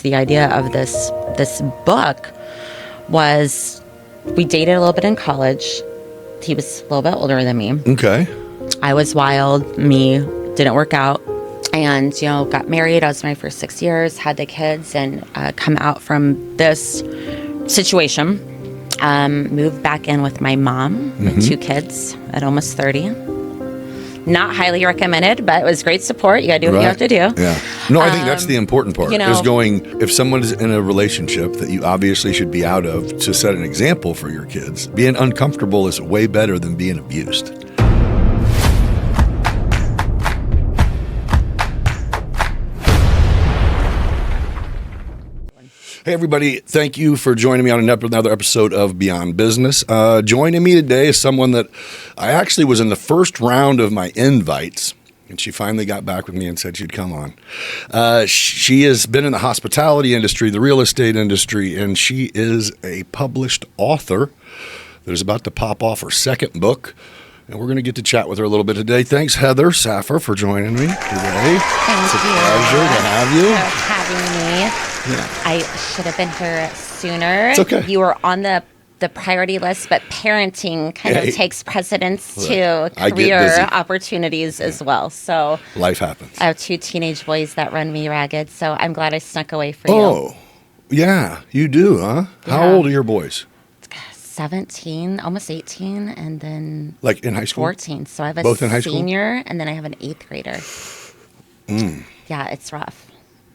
The idea of this book was we dated a little bit in college. He was a little bit older than me. Okay. I was wild. Me didn't work out. And, got married. I was married for 6 years, had the kids, and come out from this situation. Moved back in with my mom, with 2 kids at almost 30. Not highly recommended, but it was great support. You got to do what you have to do. Yeah. No, I think that's the important part. Is going, if someone is in a relationship that you obviously should be out of, to set an example for your kids. Being uncomfortable is way better than being abused. Hey, everybody. Thank you for joining me on another episode of Beyond Business. Joining me today is someone that I actually was in the first round of my invites, and she finally got back with me and said she'd come on. She has been in the hospitality industry, the real estate industry, and she is a published author that is about to pop off her second book. And we're going to get to chat with her a little bit today. Thanks, Heather Saffer, for joining me today. It's a pleasure to have you. Thanks for having me. Yeah. I should have been here sooner. It's okay. You were on the priority list, but parenting kind of takes precedence to career opportunities as well. So life happens. I have 2 teenage boys that run me ragged, so I'm glad I snuck away for you. Oh, yeah, you do, huh? Yeah. How old are your boys? 17, almost 18, and then like in high school? 14. So I have a Both in high school? senior, and then I have an 8th grader. Yeah, it's rough.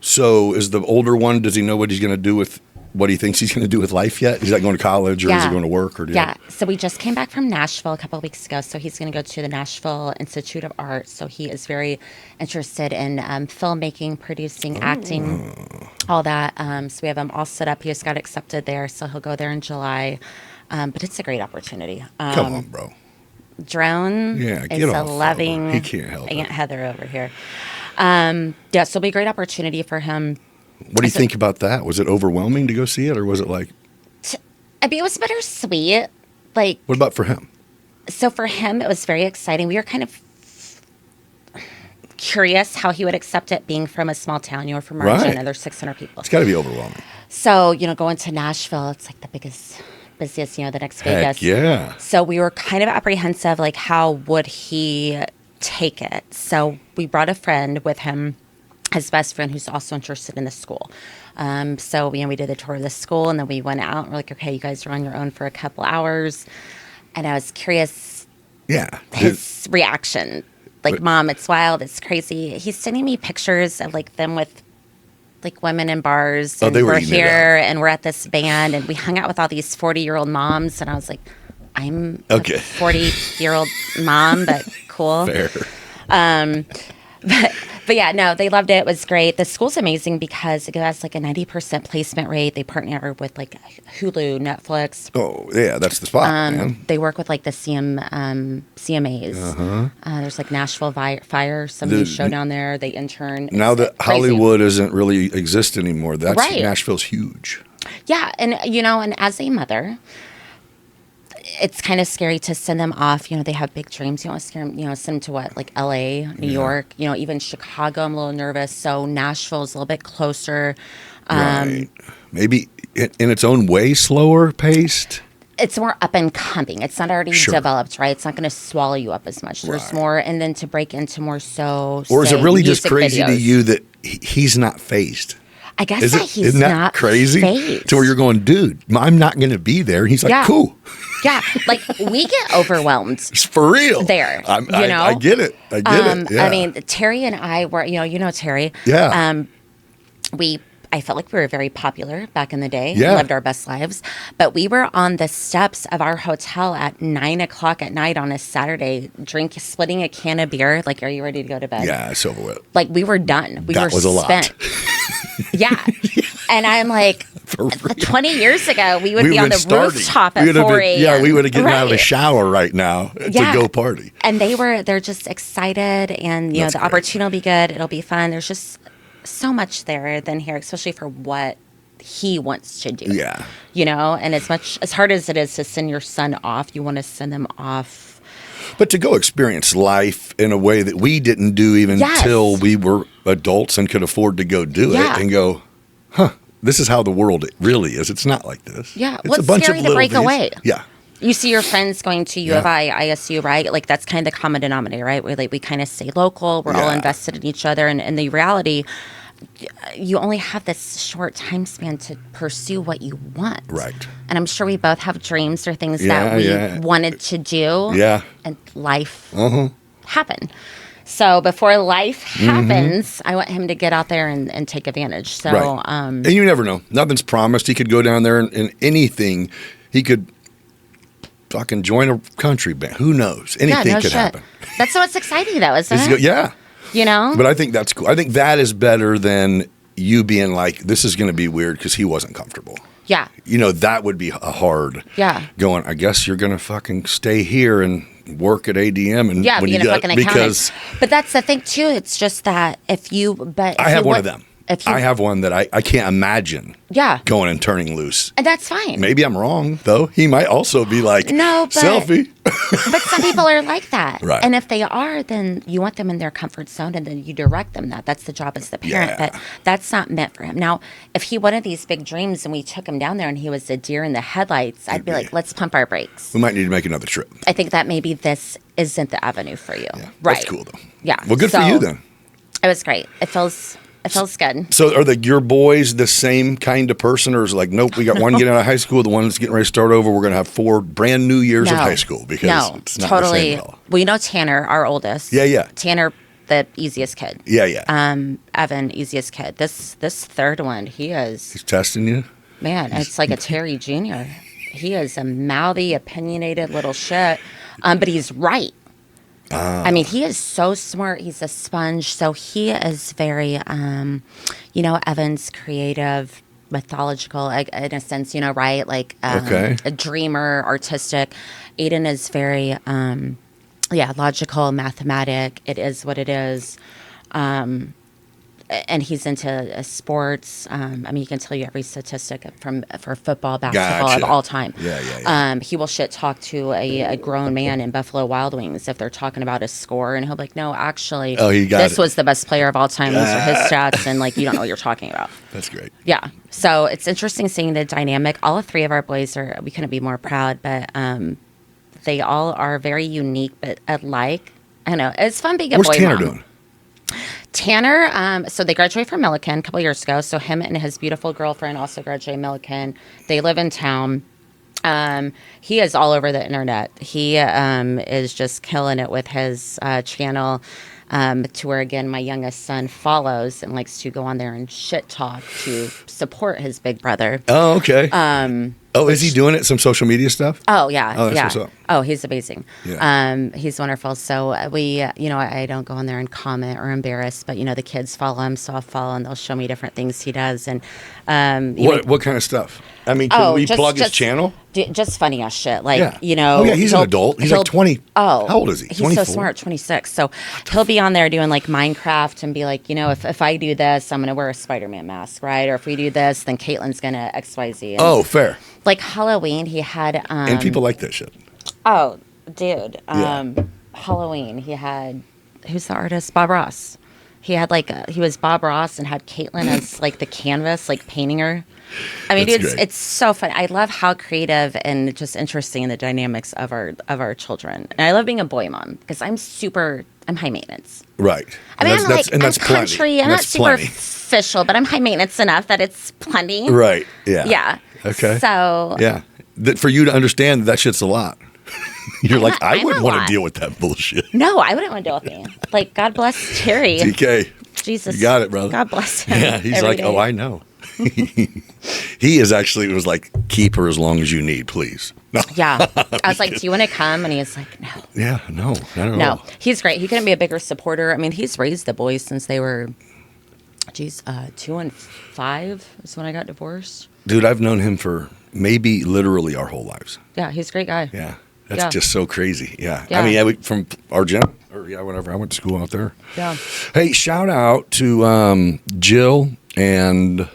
So is the older one, does he know what he's going to do with, what he thinks he's going to do with life yet? Is that going to college, or is he going to work? Or So we just came back from Nashville a couple of weeks ago. So he's going to go to the Nashville Institute of Art. So he is very interested in filmmaking, producing, acting, all that. So we have him all set up. He just got accepted there. So he'll go there in July. But it's a great opportunity. Come on, bro. Drone is a loving he can't help Aunt it. Heather over here. So it'll be a great opportunity for him. What do you think about that? Was it overwhelming to go see it, or was it like? I mean, it was bittersweet. Like, what about for him? So for him, it was very exciting. We were kind of curious how he would accept it being from a small town. You were from Argenta. There's 600 people. It's got to be overwhelming. So, going to Nashville, it's like the busiest, the next Vegas. Yeah. So we were kind of apprehensive, like, how would he take it? So we brought a friend with him, his best friend, who's also interested in the school. So we did the tour of the school, and then we went out and we're like, okay, you guys are on your own for a couple hours. And I was curious. Yeah. His reaction. Like, Mom, it's wild. It's crazy. He's sending me pictures of like them with like women in bars, and we're here and we're at this band, and we hung out with all these 40-year-old moms, and I was like, I'm a 40-year-old mom, but cool. Fair. But yeah, no, they loved it. It was great. The school's amazing because it has like a 90% placement rate. They partner with like Hulu, Netflix. Oh, yeah, that's the spot, man. They work with like the CMAs. There's like Nashville Fire, some show down there. They intern. Now that Hollywood doesn't really exist anymore, that's Nashville's huge. Yeah, and and as a mother, it's kind of scary to send them off. They have big dreams. You don't want to scare them, send them to what, like LA, New York, even Chicago. I'm a little nervous. So Nashville is a little bit closer. Right. Maybe in its own way, slower paced. It's more up and coming. It's not already developed, right? It's not going to swallow you up as much. There's more, and then to break into more or is it really just crazy videos to you that he's not phased? I guess isn't that crazy? Phased. To where you're going, dude, I'm not going to be there. And he's like, cool. Yeah, like we get overwhelmed. For real. There, I get it. I get it. Yeah. I mean, Terry and I were, Terry. Yeah. I felt like we were very popular back in the day. Yeah. Lived our best lives. But we were on the steps of our hotel at 9:00 at night on a Saturday, splitting a can of beer. Like, are you ready to go to bed? Yeah, it's over with. Like, we were done. That was spent. Yeah. And I'm like, 20 years ago, we would be on the rooftop at 4 a.m. Yeah, we would have gotten out of the shower right now to go party. And they're just excited, and, the opportunity will be good. It'll be fun. There's just so much there than here, especially for what he wants to do. Yeah. And as hard as it is to send your son off, you want to send them off. But to go experience life in a way that we didn't do even until we were adults and could afford to go do it and go, this is how the world really is. It's not like this. Yeah. It's What's a bunch scary of to little break V's. away? Yeah. You see your friends going to U of I, ISU, right? Like that's kind of the common denominator, right? Where like we kind of stay local. We're all invested in each other. And the reality, you only have this short time span to pursue what you want. Right. And I'm sure we both have dreams or things that we wanted to do. Yeah. And life happened. So before life happens, I want him to get out there and take advantage. So, right. And you never know. Nothing's promised. He could go down there and anything. He could fucking join a country band. Who knows? Anything could happen. That's what's exciting, though, isn't it? Yeah. You know? But I think that's cool. I think that is better than you being like, this is going to be weird because he wasn't comfortable. Yeah. You know, that would be a hard going, I guess you're going to fucking stay here and work at ADM. And when you a fucking accountant. But that's the thing, too. It's just that if I have one of them. I have one that I can't imagine going and turning loose. And that's fine. Maybe I'm wrong, though. He might also be like, no, but, selfie. But some people are like that. Right. And if they are, then you want them in their comfort zone and then you direct them that. That's the job as the parent. But that's not meant for him. Now, if he wanted these big dreams and we took him down there and he was a deer in the headlights, I'd be like, let's pump our brakes. We might need to make another trip. I think that maybe this isn't the avenue for you. Yeah, right. That's cool, though. Yeah. Well, good for you, then. It was great. It feels good. So are your boys the same kind of person, or is it like, nope, we got one getting out of high school, the one that's getting ready to start over, we're going to have 4 brand new years of high school? Because it's not the same at all. Well, you know Tanner, our oldest. Yeah. Tanner, the easiest kid. Yeah. Evan, easiest kid. This third one, he's testing you? Man, it's like a Terry Jr. He is a mouthy, opinionated little shit, but he's right. I mean, he is so smart. He's a sponge. So he is very, Evan's creative, methodical, in a sense, right? Like a dreamer, artistic. Aiden is very, logical, mathematic. It is what it is. And he's into sports. He can tell you every statistic for football, basketball of all time. Yeah. He will shit talk to a grown man in Buffalo Wild Wings if they're talking about a score, and he'll be like, "No, actually, this was the best player of all time. These are his stats," and like you don't know what you're talking about. That's great. Yeah. So it's interesting seeing the dynamic. All 3 of our boys we couldn't be more proud, but they all are very unique but alike. I don't know. It's fun being a boy mom. What's Tanner doing? Tanner, so they graduated from Millikan a couple years ago. So him and his beautiful girlfriend also graduated Millikan. They live in town. He is all over the internet. He is just killing it with his channel, to where, again, my youngest son follows and likes to go on there and shit talk to support his big brother. Oh, okay. Is he doing it? Some social media stuff? Oh, yeah. Oh, that's what's up. Oh, he's amazing. Yeah. He's wonderful. So we, I don't go on there and comment or embarrass, but, the kids follow him, so I'll follow, and they'll show me different things he does. And what kind of stuff? I mean, can we plug his channel? Just funny ass shit. Like, he's an adult. He's like 20. Oh. How old is he? 24? He's so smart, 26. So he'll be on there doing like Minecraft and be like, if I do this, I'm going to wear a Spider-Man mask, right? Or if we do this, then Caitlin's going to XYZ. And fair. Like Halloween, he had... and people like that shit. Oh, dude. Halloween, he had... Who's the artist? Bob Ross. He had he was Bob Ross and had Caitlin as like the canvas, like painting her. I mean, it's so fun. I love how creative and just interesting the dynamics of our children. And I love being a boy mom because I'm high maintenance. Right. I mean, I'm country. Plenty. I'm not superficial, but I'm high maintenance enough that it's plenty. Right. Yeah. Yeah. Okay. So. Yeah. For you to understand that shit's a lot. You're like, I wouldn't want to deal with that bullshit. No, I wouldn't want to deal with me. Like, God bless Terry. TK. Jesus. You got it, brother. God bless him. Yeah, he's like, oh, I know. He was like, keep her as long as you need, please. No. Yeah. I was like, do you want to come? And he's like, no. Yeah, no. Not at all. He's great. He couldn't be a bigger supporter. I mean, he's raised the boys since they were, 2 and 5 is when I got divorced. Dude, I've known him for maybe literally our whole lives. Yeah, he's a great guy. Yeah. That's just so crazy. Yeah. I mean, from Argenta, or whatever. I went to school out there. Yeah. Hey, shout out to Jill and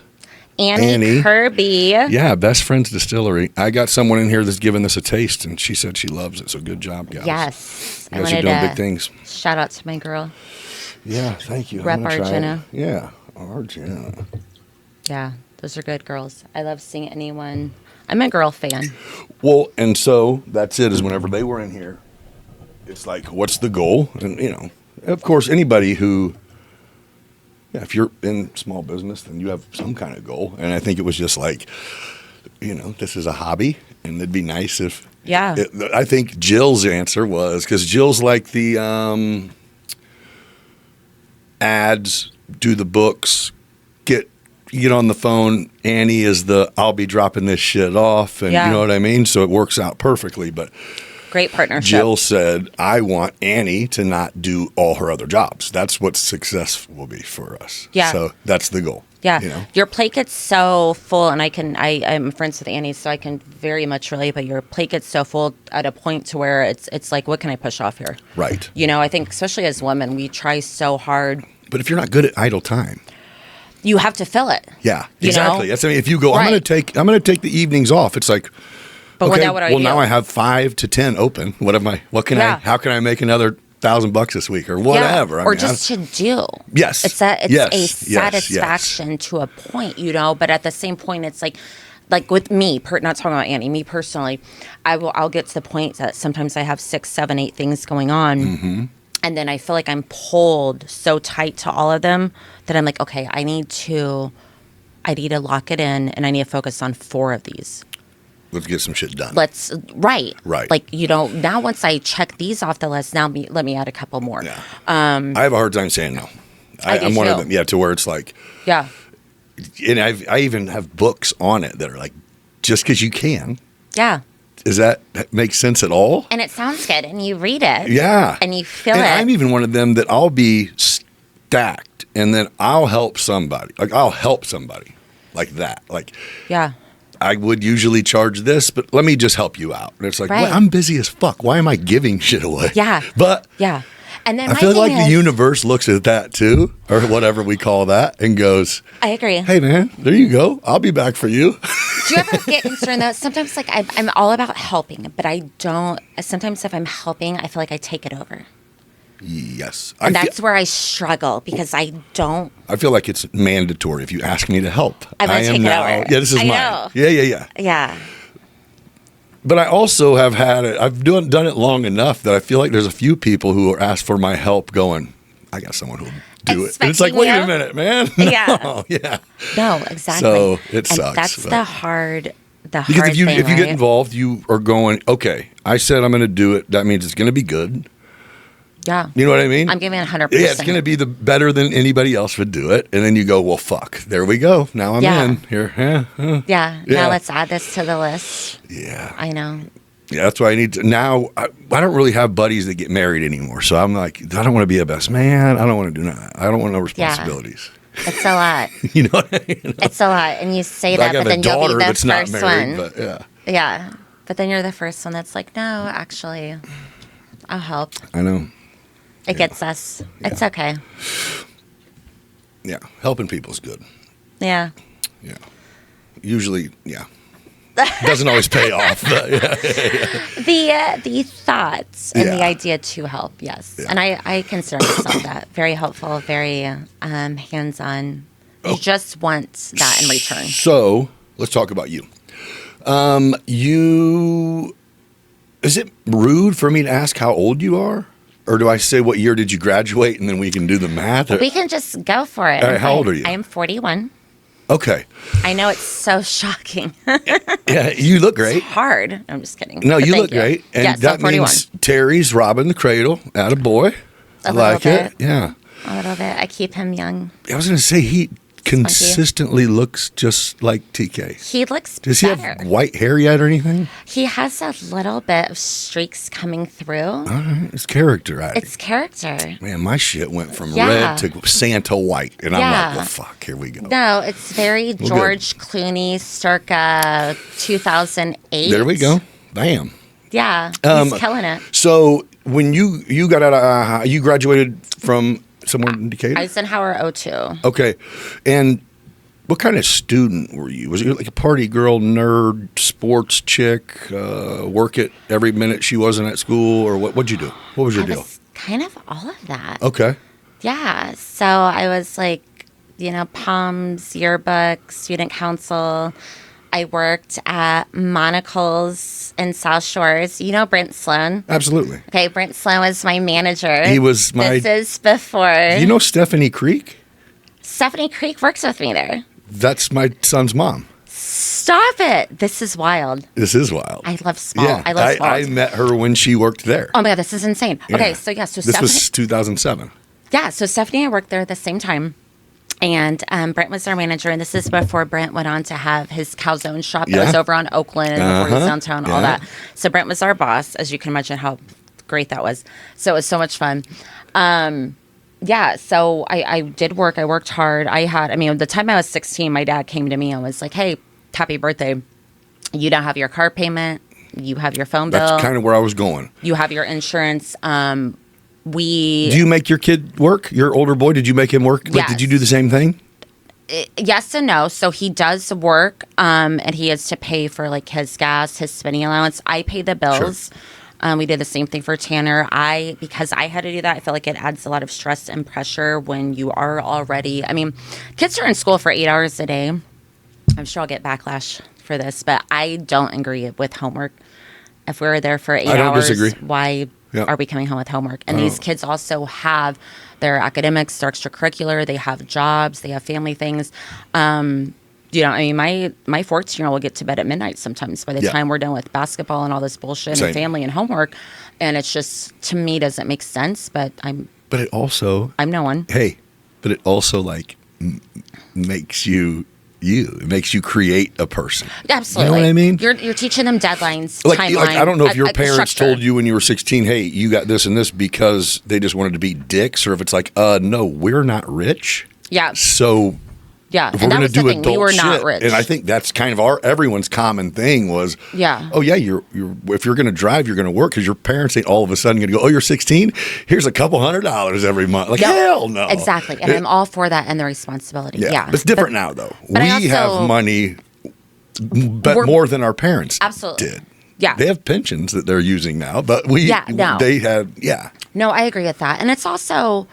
Annie Kirby. Yeah, Best Friends Distillery. I got someone in here that's given this a taste, and she said she loves it. So good job, guys. Yes. You guys are doing big things. Shout out to my girl. Yeah, thank you. Rep Argenta. Yeah, Argenta. Yeah, Those are good girls. I love seeing anyone. I'm a girl fan. Well, and so that's it, is whenever they were in here, it's like, what's the goal? And, of course, anybody who, if you're in small business, then you have some kind of goal. And I think it was just like, this is a hobby, and it'd be nice if. Yeah. I think Jill's answer was, because Jill's like the ads, do the books, get on the phone. Annie is the I'll be dropping this shit off, and you know what I mean? So it works out perfectly. But great partnership. Jill said, I want Annie to not do all her other jobs. That's what success will be for us. Yeah. So that's the goal. Yeah. Your plate gets so full, and I'm friends with Annie, so I can very much relate, but your plate gets so full at a point to where it's like, what can I push off here? Right. I think especially as women, we try so hard. But if you're not good at idle time, you have to fill it. Yeah, exactly. That's, if you go, right. I'm going to take the evenings off. It's like, but okay, what do I do? Now I have 5 to 10 open. How can I make another $1,000 this week or whatever? Yeah. Or just to do. Yes. It's a satisfaction to a point, but at the same point, it's like with me, not talking about Annie, me personally, I'll get to the point that sometimes I have 6, 7, 8 things going on. Mm-hmm. And then I feel like I'm pulled so tight to all of them that I'm like, okay, I need to lock it in, and I need to focus on 4 of these. Let's get some shit done. Right. Like, now once I check these off the list, let me add a couple more. Yeah. I have a hard time saying no. I'm one of them. Yeah. To where it's like, yeah. And I even have books on it that are like, just because you can. Yeah. Does that make sense at all? And it sounds good, and you read it. Yeah. And you feel it. I'm even one of them that I'll be stacked, and then I'll help somebody. Like, I'll help somebody like that. Like, yeah. I would usually charge this, but let me just help you out. And it's like, right. well, I'm busy as fuck. Why am I giving shit away? Yeah. But yeah. And then I feel like the universe looks at that too, or whatever we call that, and goes, I agree. Hey, man, there you go. I'll be back for you. Do you ever get concerned though? Sometimes I'm all about helping, but I don't. Sometimes if I'm helping, I feel like I take it over. Yes. And that's where I struggle, because I don't. I feel like it's mandatory if you ask me to help. I'm going to take it over. Yeah, this is mine. Know. Yeah. Yeah. But I also have had it. I've done it long enough that I feel like there's a few people who are asked for my help going, I got someone who'll do it. And it's like, wait a minute, man. No, yeah. No, exactly. So it sucks. And that's the hard because if you get involved, you are going, okay, I said I'm going to do it. That means it's going to be good. Yeah. You know what I mean? I'm giving 100%. Yeah, it's going to be the better than anybody else would do it. And then you go, well, fuck. There we go. Now I'm in here. Yeah. Now let's add this to the list. Yeah. I know. Yeah, that's why I need to. Now, I don't really have buddies that get married anymore. So I'm like, I don't want to be a best man. I don't want to do that. I don't want no responsibilities. Yeah. It's a lot. You know what I mean? It's a lot. And you say that, but then you'll be the first not married, one. But yeah. Yeah. But then you're the first one that's like, no, actually, I'll help. I know. It gets us. Yeah. It's okay. Yeah. Helping people is good. Yeah. Yeah. Usually, yeah. Doesn't always pay off. But The thoughts and the idea to help, yes. Yeah. And I consider myself that. Very helpful, very hands-on. You just want that in return. So, let's talk about you. Is it rude for me to ask how old you are? Or do I say what year did you graduate, and then we can do the math? We can just go for it. All right, how old are you? I am 41. Okay. I know it's so shocking. Yeah, you look great. It's hard. I'm just kidding. No, you look great. And yes, that means Terry's robbing the cradle. Attaboy. I like it. Yeah. A little bit. I keep him young. I was going to say, he consistently looks just like TK. He looks Does better. he have white hair yet or anything? He has a little bit of streaks coming through. All right. It's character acting. It's character. Man, my shit went from red to Santa white. And I'm like, well, fuck, here we go. No, it's very George Clooney circa 2008. There we go. Bam. Yeah, he's killing it. So when you got out of, you graduated from somewhere in Decatur? Eisenhower 02. Okay. And what kind of student were you? Was you like a party girl, nerd, sports chick, work it every minute she wasn't at school? Or what'd you do? What was your deal? Kind of all of that. Okay. Yeah. So I was like Palms, yearbook, student council. I worked at Monocle's in South Shores. You know Brent Sloan? Absolutely. Okay, Brent Sloan was my manager. He was my... This is before... You know Stephanie Creek? Stephanie Creek works with me there. That's my son's mom. Stop it. This is wild. This is wild. I love small. Yeah, I love small. I met her when she worked there. Oh my God, this is insane. Yeah. Okay, so this Stephanie... was 2007. Yeah, so Stephanie and I worked there at the same time. And Brent was our manager, and this is before Brent went on to have his calzone shop that was over on Oakland and before he was downtown, all that. So Brent was our boss, as you can imagine how great that was. So it was so much fun. So I did work. I worked hard. The time I was 16, my dad came to me and was like, hey, happy birthday. You don't have your car payment. You have your phone bill. That's kind of where I was going. You have your insurance. Do you make your kid work? Your older boy, did you make him work? Yes. Did you do the same thing? Yes and no. So he does work, and he has to pay for like his gas, his spending allowance. I pay the bills. Sure. We did the same thing for Tanner. Because I had to do that, I feel like it adds a lot of stress and pressure when you are already... kids are in school for 8 hours a day. I'm sure I'll get backlash for this, but I don't agree with homework. If we were there for 8 hours, I don't disagree. Why... Yep. Are we coming home with homework? And these kids also have their academics, their extracurricular. They have jobs. They have family things. My 14-year-old will get to bed at midnight sometimes by the time we're done with basketball and all this bullshit and family and homework. And it's just, to me, doesn't make sense. But I'm no one. Hey, but it also makes you. It makes you create a person. Absolutely. You know what I mean? You're teaching them deadlines, timeline. I don't know if your parents structure. told you when you were 16, hey, you got this and this because they just wanted to be dicks, or if it's like, no, we're not rich. Yeah. So yeah, if we're going to do adult we were shit, not rich. and I think that's kind of everyone's common thing was, you're if you're going to drive, you're going to work because your parents ain't all of a sudden going to go, oh, you're 16? Here's a couple $100 every month. Hell no. Exactly, and I'm all for that and the responsibility. Yeah. But it's different now, though. We have money, but more than our parents did. Yeah. They have pensions that they're using now, but they have, No, I agree with that. And it's also,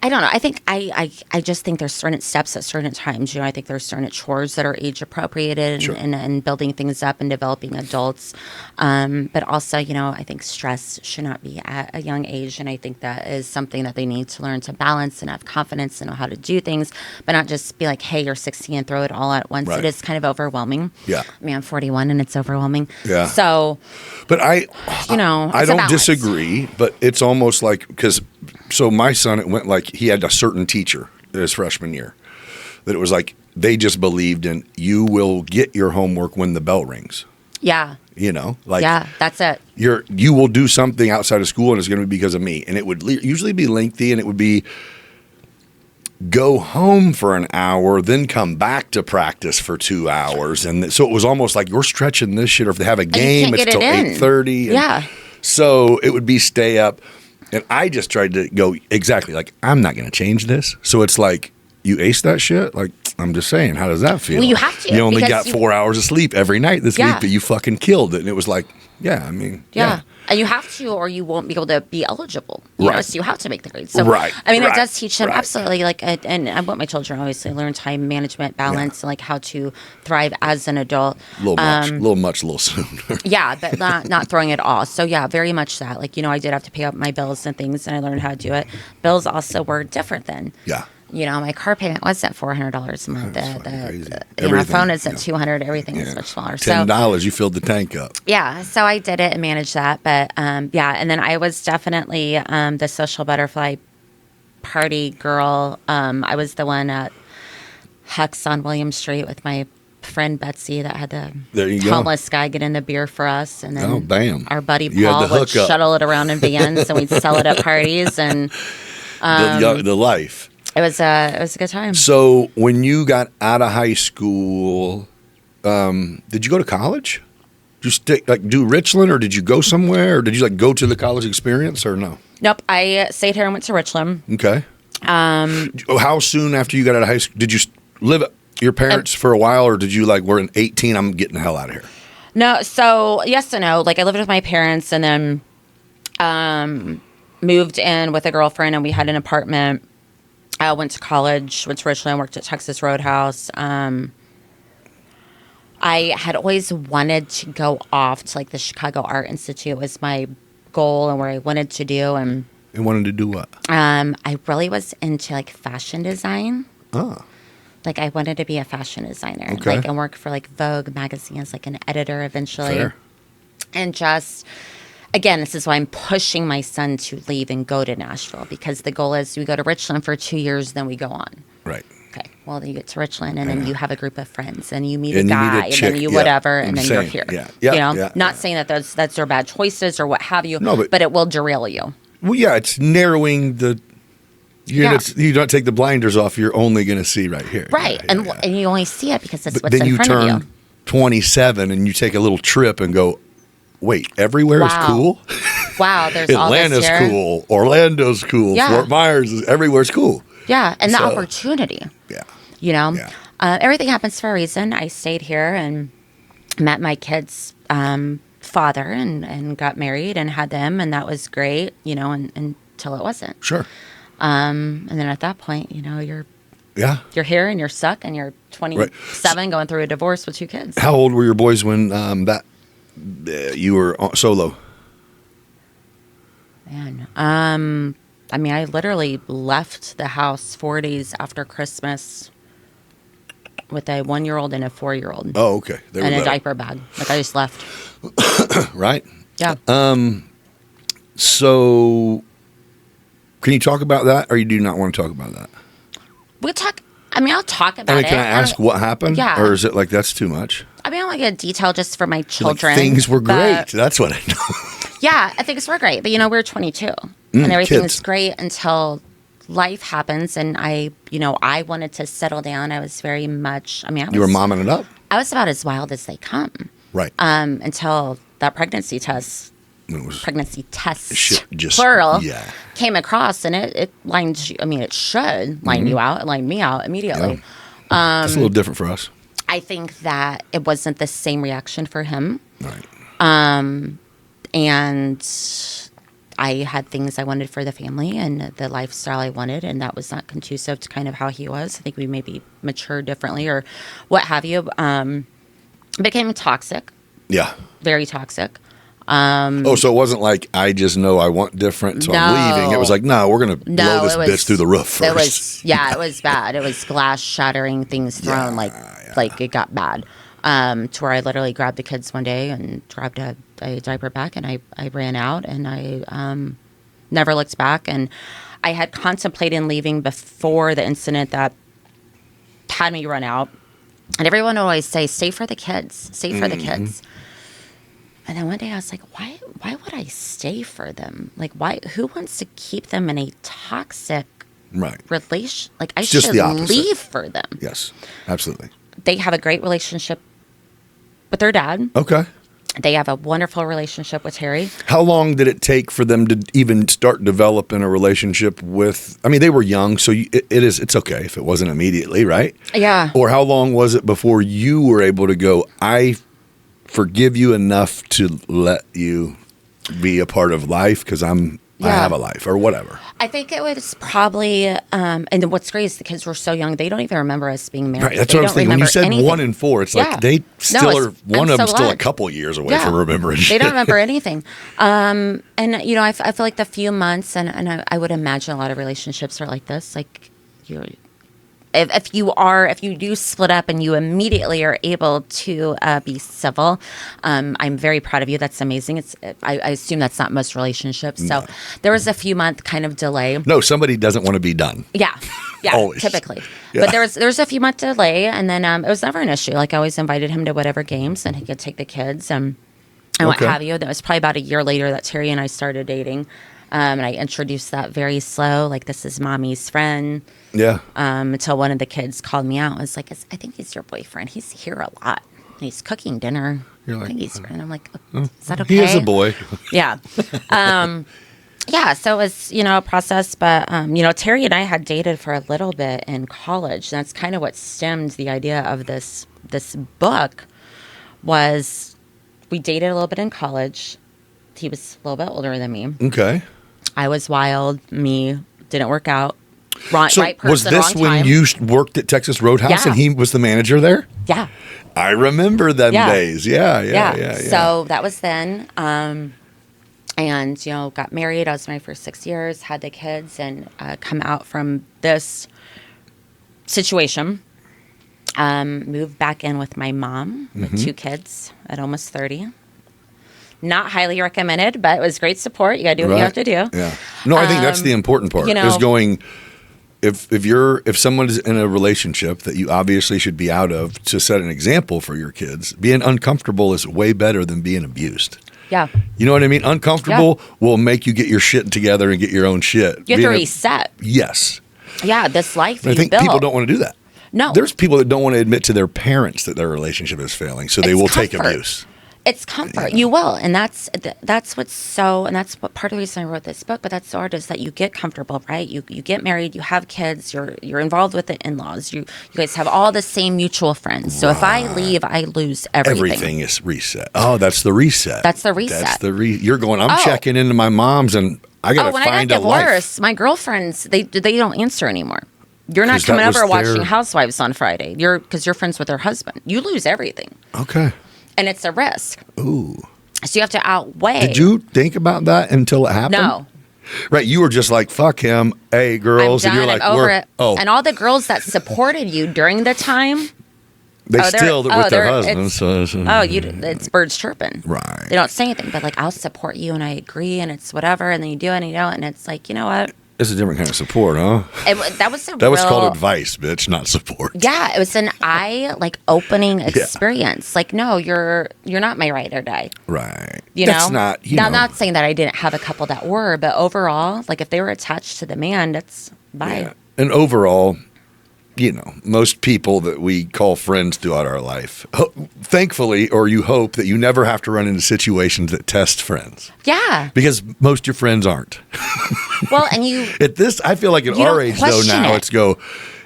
I don't know. I think I just think there's certain steps at certain times. I think there's certain chores that are age appropriated and building things up and developing adults. But also, I think stress should not be at a young age. And I think that is something that they need to learn to balance and have confidence and know how to do things, but not just be like, hey, you're 16 and throw it all at once. Right. It is kind of overwhelming. Yeah. I'm 41 and it's overwhelming. Yeah. So, but I don't disagree, but it's almost like, so my son, it went like he had a certain teacher his freshman year that it was like they just believed in you will get your homework when the bell rings. Yeah. That's it. You will do something outside of school and it's going to be because of me. And it would usually be lengthy and it would be go home for an hour, then come back to practice for 2 hours. And so it was almost like you're stretching this shit, or if they have a game, it's till 8:30. Yeah. So it would be stay up. And I just tried to go exactly like, I'm not going to change this. So it's like, you ace that shit? Like, I'm just saying, how does that feel? Well, you have to. You only got 4 hours of sleep every night this week, but you fucking killed it. And it was like, and you have to, or you won't be able to be eligible. So you have to make the grades. So, it does teach them absolutely, and I want my children obviously learn time management, balance, and how to thrive as an adult. A little soon. But not throwing it all. So very much that. I did have to pay up my bills and things, and I learned how to do it. Bills also were different then. Yeah. My car payment was at $400 a month. The phone is at $200. Everything is much smaller. $10, you filled the tank up. Yeah, so I did it and managed that. But and then I was definitely the social butterfly party girl. I was the one at Huck's on William Street with my friend Betsy that had the homeless guy get in the beer for us, and then our buddy Paul would shuttle it around in vans, and we'd sell it at parties and the life. It was a good time. So when you got out of high school, did you go to college? Did you do Richland, or did you go somewhere, or did you go to the college experience, or no? Nope, I stayed here and went to Richland. Okay. How soon after you got out of high school did you live at your parents for a while, or did you we're in 18? I'm getting the hell out of here. No, so yes and no. I lived with my parents, and then moved in with a girlfriend, and we had an apartment. I went to college, went to Richland, worked at Texas Roadhouse. I had always wanted to go off to like the Chicago Art Institute was my goal and where I wanted to do. And wanted to do what? I really was into like fashion design. Oh. Like I wanted to be a fashion designer. Okay. Like and work for like Vogue magazine as like an editor eventually. Fair. And just, again, this is why I'm pushing my son to leave and go to Nashville because the goal is we go to Richland for 2 years, then we go on. Right. Okay. Well, then you get to Richland, and then you have a group of friends, and you meet And a you meet a guy, and chick, then you yeah. whatever, and then Same. you're here. Yeah. Yeah. You know, Yeah. not saying that that's their bad choices or what have you. No, but it will derail you. Well, yeah, it's narrowing the. You don't take the blinders off. You're only going to see right here. Right, Yeah, yeah. and you only see it because it's But what's then in you front of turn you. 27 and you take a little trip and go, wait, everywhere is Wow. cool. Wow, there's all Atlanta's this here. cool. Orlando's cool. Yeah. Fort Myers is everywhere's cool. Yeah, and the So- opportunity. Yeah. You know, Yeah. Everything happens for a reason. I stayed here and met my kids' father and got married and had them, and that was great. You know, until it wasn't. Sure. And then at that point, you know, you're here and you're stuck and you're 27 going through a divorce with 2 kids. How old were your boys when you were solo? Man, I mean, I literally left the house 4 days after Christmas with a 1-year-old and a 4-year-old. Oh, okay. They were and a little. diaper bag. Like I just left. Right? Yeah. So, can you talk about that, or you do not want to talk about that? We talk. I mean, I'll talk about I mean, it. can I ask what happened? Yeah. Or is it like that's too much? I mean, I want to get detail just for my Like, children. things were great. but- That's what I know. Yeah, things were great. But, you know, we're 22. and everything kids. was great until life happens. And I wanted to settle down. I was very much, You were momming it up. I was about as wild as they come. Right. Until that pregnancy test, It was just plural, Yeah. came across, and it lines you. I mean, it should line you out. It lined me out immediately. Yeah. It's a little different for us. I think that it wasn't the same reaction for him. Right. And I had things I wanted for the family and the lifestyle I wanted, and that was not conducive to kind of how he was. I think we maybe matured differently or what have you. Became toxic, Yeah. very toxic. So it wasn't like I just know I want different, so I'm leaving. It was like, no, we're going to blow this bitch through the roof first. It was, it was bad. It was glass shattering, things thrown, like it got bad. To where I literally grabbed the kids one day and grabbed a diaper bag and I ran out and I never looked back. And I had contemplated leaving before the incident that had me run out. And everyone would always say, stay for the kids, stay for the kids. And then one day I was like, why would I stay for them? Like, who wants to keep them in a toxic relation? Like, I should leave for them. Yes, absolutely. They have a great relationship with their dad. Okay. They have a wonderful relationship with Harry. How long did it take for them to even start developing a relationship with? I mean, they were young, so it's okay if it wasn't immediately, right? Yeah. Or how long was it before you were able to go, I forgive you enough to let you be a part of life because I have a life or whatever? I think it was probably, and what's great is the kids were so young, they don't even remember us being married. Right, that's what I was thinking. When you said anything. 1 and 4, it's like they still are, one of them still a couple years away from remembering shit. They don't remember anything. And, I feel like the few months, and I would imagine a lot of relationships are like this, like if you do split up and you immediately are able to be civil, I'm very proud of you. That's amazing. I assume that's not most relationships. So there was a few month kind of delay. No, somebody doesn't want to be done. Yeah, Always. typically. Yeah. But there was a few month delay, and then it was never an issue. Like I always invited him to whatever games, and he could take the kids and what have you. That was probably about a year later that Terry and I started dating. And I introduced that very slow, like this is mommy's friend. Yeah. Until one of the kids called me out and was like, I think he's your boyfriend. He's here a lot. And he's cooking dinner. You're like, I think he's, and I'm like, is that okay? He is a boy. Yeah. So it was, a process. But, Terry and I had dated for a little bit in college. That's kind of what stemmed the idea of this book was we dated a little bit in college. He was a little bit older than me. Okay. I was wild. Me didn't work out. Right person, was this wrong when time. you worked at Texas Roadhouse Yeah. and he was the manager there? Yeah. I remember them days. Yeah. So that was then. And, got married. I was married for 6 years, had the kids, and come out from this situation. Moved back in with my mom with 2 kids at almost 30. Not highly recommended, but it was great support. You got to do what you have to do. Yeah. No, I think that's the important part. Is going. If someone is in a relationship that you obviously should be out of, to set an example for your kids, being uncomfortable is way better than being abused. Yeah. You know what I mean? Uncomfortable will make you get your shit together and get your own shit. You have to reset. Yes. Yeah, this life I think people don't want to do that. No. There's people that don't want to admit to their parents that their relationship is failing, so they will take abuse. It's comfort. You will. And that's what part of the reason I wrote this book, but that's so hard, is that you get comfortable, right? You get married, you have kids, you're involved with the in-laws. You guys have all the same mutual friends. So if I leave, I lose everything. Everything is reset. Oh, that's the reset. That's the reset. That's you're going, I'm checking into my mom's and I got to when find I got a life. divorced, my girlfriends, they don't answer anymore. You're not coming over watching Housewives on Friday. Because you're friends with her husband. You lose everything. Okay. And it's a risk. Ooh. So you have to outweigh. Did you think about that until it happened? No. Right. You were just like, fuck him. Hey, girls. I'm done, and you're like, I'm over it. Oh. And all the girls that supported you during the time. They still with their husbands. It's birds chirping. Right. They don't say anything, but like, I'll support you and I agree and it's whatever. And then you do it and you don't. And it's like, you know what? It's a different kind of support, huh? That was called advice, bitch, not support. Yeah, it was an eye-opening experience. Like, no, you're not my ride or die. Right. That's not. I'm not saying that I didn't have a couple that were, but overall, like if they were attached to the man, that's bye. Yeah. And overall, most people that we call friends throughout our life, thankfully, or you hope that you never have to run into situations that test friends. Yeah. Because most of your friends aren't. Well, and I feel like at our age though now, it's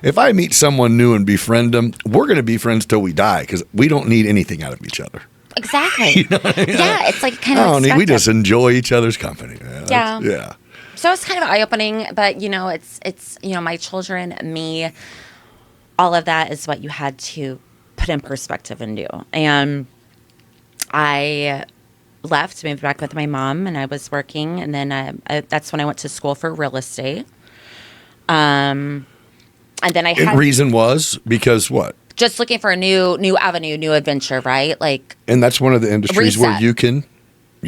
if I meet someone new and befriend them, we're going to be friends till we die because we don't need anything out of each other. Exactly. You know what I mean? Yeah, it's like kind of we just enjoy each other's company. Yeah. So it's kind of eye-opening, but it's my children, me, all of that is what you had to put in perspective and do. And I left, moved back with my mom, and I was working. And then that's when I went to school for real estate. And then reason was because what? Just looking for a new avenue, new adventure, right? Like, and that's one of the industries reset. where you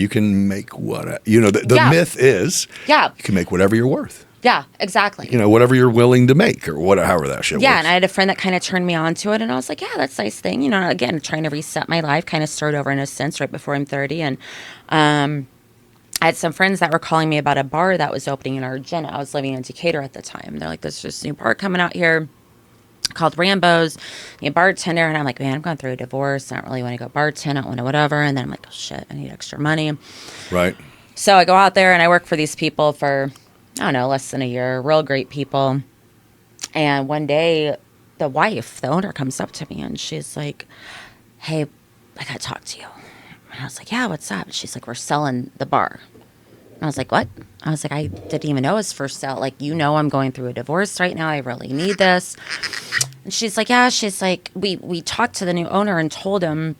can make the myth is you can make whatever you're worth. Yeah, exactly. Whatever you're willing to make or however that shit works. Yeah, and I had a friend that kind of turned me on to it, and I was like, yeah, that's a nice thing. Again, trying to reset my life, kind of start over in a sense right before I'm 30. And I had some friends that were calling me about a bar that was opening in Argenta. I was living in Decatur at the time. They're like, there's this new bar coming out here called Rambo's, a bartender. And I'm like, man, I'm going through a divorce. I don't really want to go bartend. I don't want to whatever. And then I'm like, oh, shit, I need extra money. Right. So I go out there and I work for these people for, I don't know, less than a year. Real great people. And one day, the owner, comes up to me and she's like, hey, I got to talk to you. And I was like, yeah, what's up? And she's like, we're selling the bar. And I was like, what? I was like, I didn't even know it was for sale. Like, I'm going through a divorce right now. I really need this. And she's like, yeah. She's like, we talked to the new owner and told him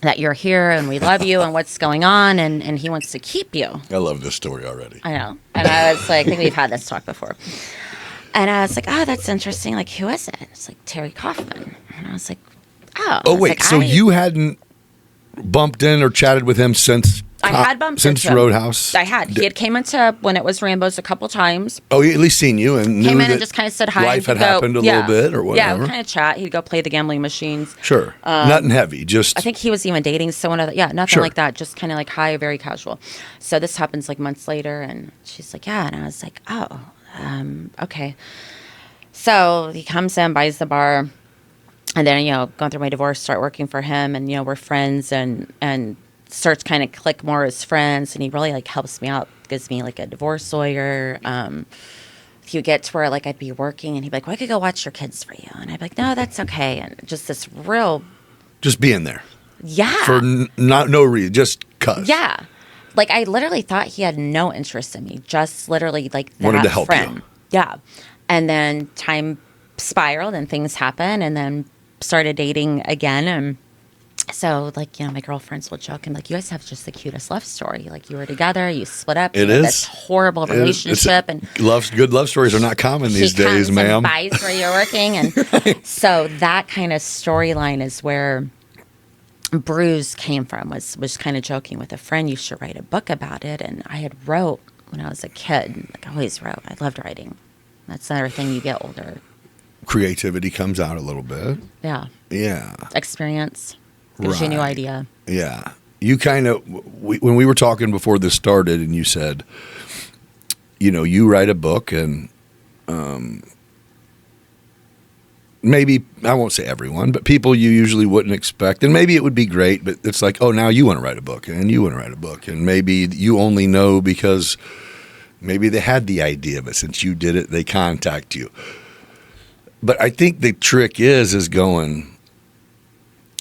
that you're here and we love you and what's going on and he wants to keep you. I love this story already. I know. And I was like, I think we've had this talk before. And I was like, oh, that's interesting. Like, who is it? It's like Terry Kaufman. And I was like, oh. Oh, wait. So you hadn't bumped in or chatted with him since... I had bumped since into Roadhouse. I had. He had came into when it was Rambo's a couple times. Oh, he at least seen you and came knew in and just kind of said hi. Life had happened a little bit or whatever. Yeah, kind of chat. He'd go play the gambling machines. Sure, nothing heavy. Just I think he was even dating someone. Nothing like that. Just kind of like hi, very casual. So this happens like months later, and she's like, yeah, and I was like, oh, okay. So he comes in, buys the bar, and then going through my divorce, start working for him, and we're friends and. Starts kind of click more as friends, and he really like helps me out, gives me like a divorce lawyer. You get to where like I'd be working and he'd be like, well, I could go watch your kids for you, and I'd be like, no, that's okay. And just this real just being there for no reason, just cuz like I literally thought he had no interest in me, just literally like that wanted to help friend you. yeah. And then time spiraled and things happened, and then started dating again. And so, like, my girlfriends will joke and like, you guys have just the cutest love story. Like, you were together, you split up. It you had is this horrible relationship, and good love stories are not common these days, comes ma'am. and buys where you're working, and so that kind of storyline is where Bruise came from. Was kind of joking with a friend, you should write a book about it. And I had wrote when I was a kid. Like, I always wrote. I loved writing. That's another thing you get older. Creativity comes out a little bit. Yeah. Yeah. Experience gives you a new idea. Yeah. You kind of, when we were talking before this started, and you said, you write a book, and maybe, I won't say everyone, but people you usually wouldn't expect, and maybe it would be great, but it's like, oh, now you want to write a book, and you want to write a book, and maybe you only know because maybe they had the idea, but since you did it, they contact you. But I think the trick is going,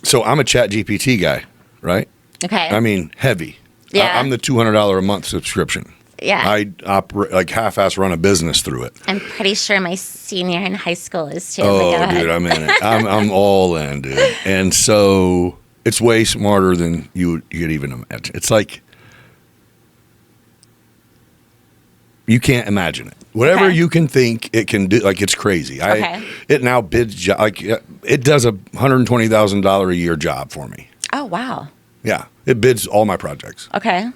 so I'm a ChatGPT guy, right? Okay. I mean, heavy. Yeah. I'm the $200 a month subscription. Yeah. I operate, like, half-ass run a business through it. I'm pretty sure my senior in high school is too. Oh, Go ahead. dude, I'm in it. I'm all in, dude. And so it's way smarter than you could even imagine. It's like, you can't imagine it. Whatever you can think it can do, like, it's crazy. It now bids, like, it does a $120,000 a year job for me. Oh, wow. Yeah, it bids all my projects. Okay.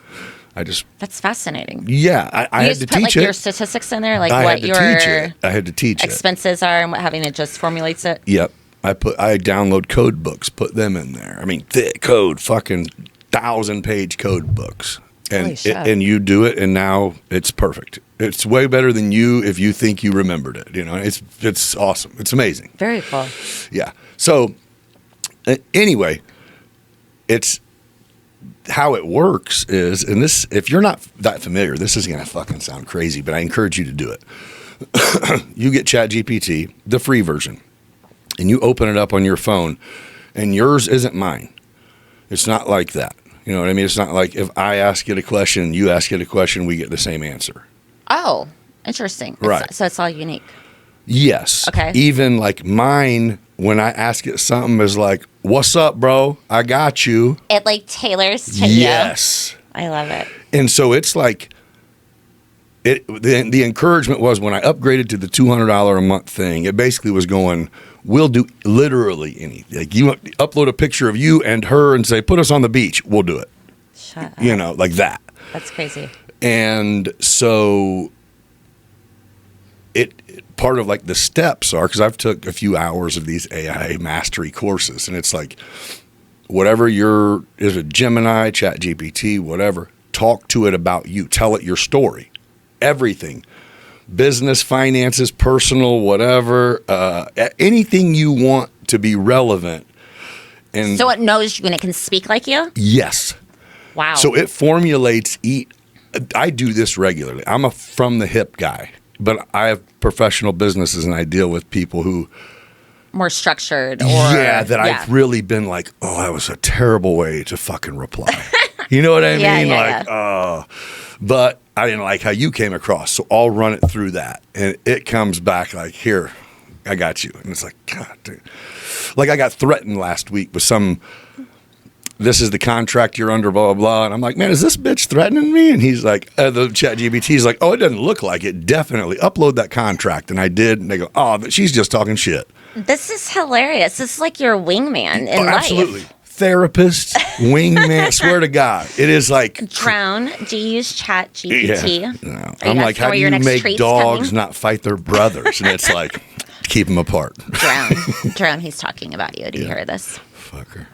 That's fascinating. Yeah, I had to put, teach like, it. your statistics in there, like I what had to your teach it. I had to teach expenses are, and what having it just formulates it. Yep. I download code books, put them in there. I mean, thick code, fucking 1,000-page code books. And you do it, and now it's perfect. It's way better than you if you think you remembered it. It's awesome. It's amazing. Very cool. Yeah. So anyway, it's how it works is, and this, if you're not that familiar, this is going to fucking sound crazy, but I encourage you to do it. You get ChatGPT, the free version, and you open it up on your phone, and yours isn't mine. It's not like that. You know what I mean? It's not like if I ask it a question, you ask it a question, we get the same answer. Oh, interesting. Right. So it's all unique. Yes. Okay. Even like mine, when I ask it something, is like, "What's up, bro? I got you." It like tailors to you. Yes. I love it. And so it's like, the encouragement was when I upgraded to the $200 a month thing, it basically was going, we'll do literally anything. Like, you upload a picture of you and her and say, put us on the beach, we'll do it. Shut up. Like that. That's crazy. And so part of like the steps are, because I've took a few hours of these AI mastery courses, and it's like, whatever is a Gemini, ChatGPT, whatever, talk to it about you. Tell it your story. Everything. Business, finances, personal, whatever. Anything you want to be relevant. And so it knows you and it can speak like you? Yes. Wow. So it formulates I do this regularly. I'm a from the hip guy, but I have professional businesses and I deal with people who more structured, or I've really been like, oh, that was a terrible way to fucking reply. You know what I mean? Oh, but I didn't like how you came across, so I'll run it through that, and it comes back like, here, I got you, and it's like, God, dude. Like, I got threatened last week with this is the contract you're under, blah, blah, blah. And I'm like, man, is this bitch threatening me? And he's like, the ChatGPT's like, oh, it doesn't look like it. Definitely upload that contract. And I did. And they go, oh, but she's just talking shit. This is hilarious. This is like your wingman in life. Absolutely. Therapist, wingman, swear to God. It is like. Drown. Do you use ChatGPT? Yeah, no. I'm like, how do you make dogs not fight their brothers? And it's like, keep them apart. Drown, he's talking about you. Do you hear this? Fucker.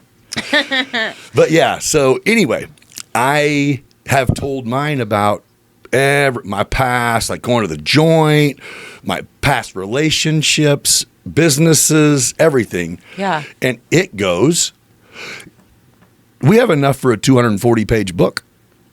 But yeah, so anyway, I have told mine about my past, like going to the joint, my past relationships, businesses, everything. Yeah. And it goes, we have enough for a 240-page book.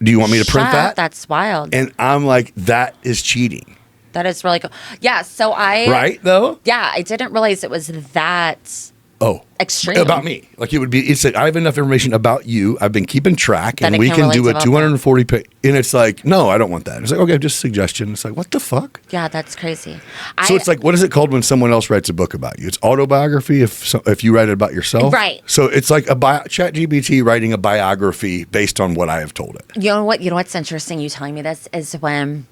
Do you want me to print that? That's wild. And I'm like, that is cheating. That is really cool. Yeah, so Right, though? Yeah, I didn't realize it was that Oh, extreme. About me. Like it's like, I have enough information about you. I've been keeping track That and it we can really do a develop 240 page. And it's like, no, I don't want that. It's like, okay, just a suggestion. It's like, what the fuck? Yeah, that's crazy. So it's like, what is it called when someone else writes a book about you? It's autobiography if you write it about yourself. Right. So it's like ChatGPT writing a biography based on what I have told it. You know what's interesting, you telling me this, is when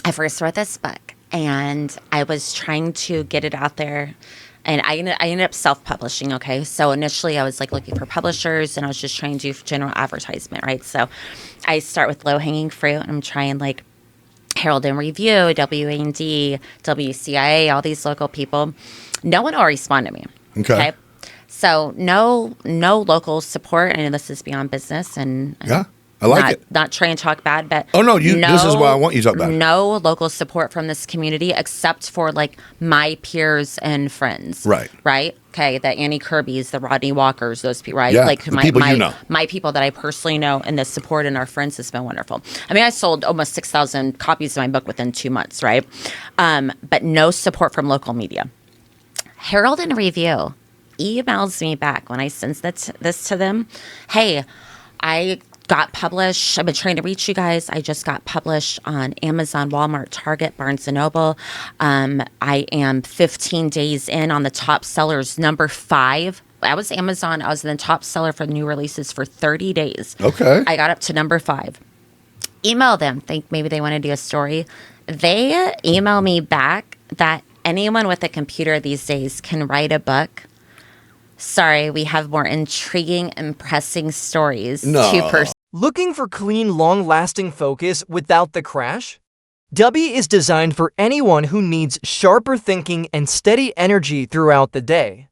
I first wrote this book and I was trying to get it out there. And I ended up self-publishing, okay? So initially I was like looking for publishers and I was just trying to do general advertisement, right? So I start with low-hanging fruit and I'm trying like Herald and Review, WAND, WCIA, all these local people. No one will respond to me, okay? So no local support. I know this is beyond business and yeah. I like it. Not trying to talk bad, but this is why I want you to talk about it. No local support from this community except for like my peers and friends. Right. Right. Okay. The Annie Kirby's, the Rodney Walkers, those people. Right. Yeah, Like the people you know. My people that I personally know, and the support in our friends has been wonderful. I mean, I sold almost 6,000 copies of my book within 2 months. Right. But no support from local media. Herald and Review emails me back when I send this to them. Hey, I got published. I've been trying to reach you guys. I just got published on Amazon, Walmart, Target, Barnes & Noble. I am 15 days in on the top sellers, number 5. I was Amazon. I was in the top seller for new releases for 30 days. Okay. I got up to number 5. Email them. Think maybe they want to do a story. They email me back that anyone with a computer these days can write a book. Sorry, we have more intriguing and pressing stories to pursue. Looking for clean, long-lasting focus without the crash? W is designed for anyone who needs sharper thinking and steady energy throughout the day.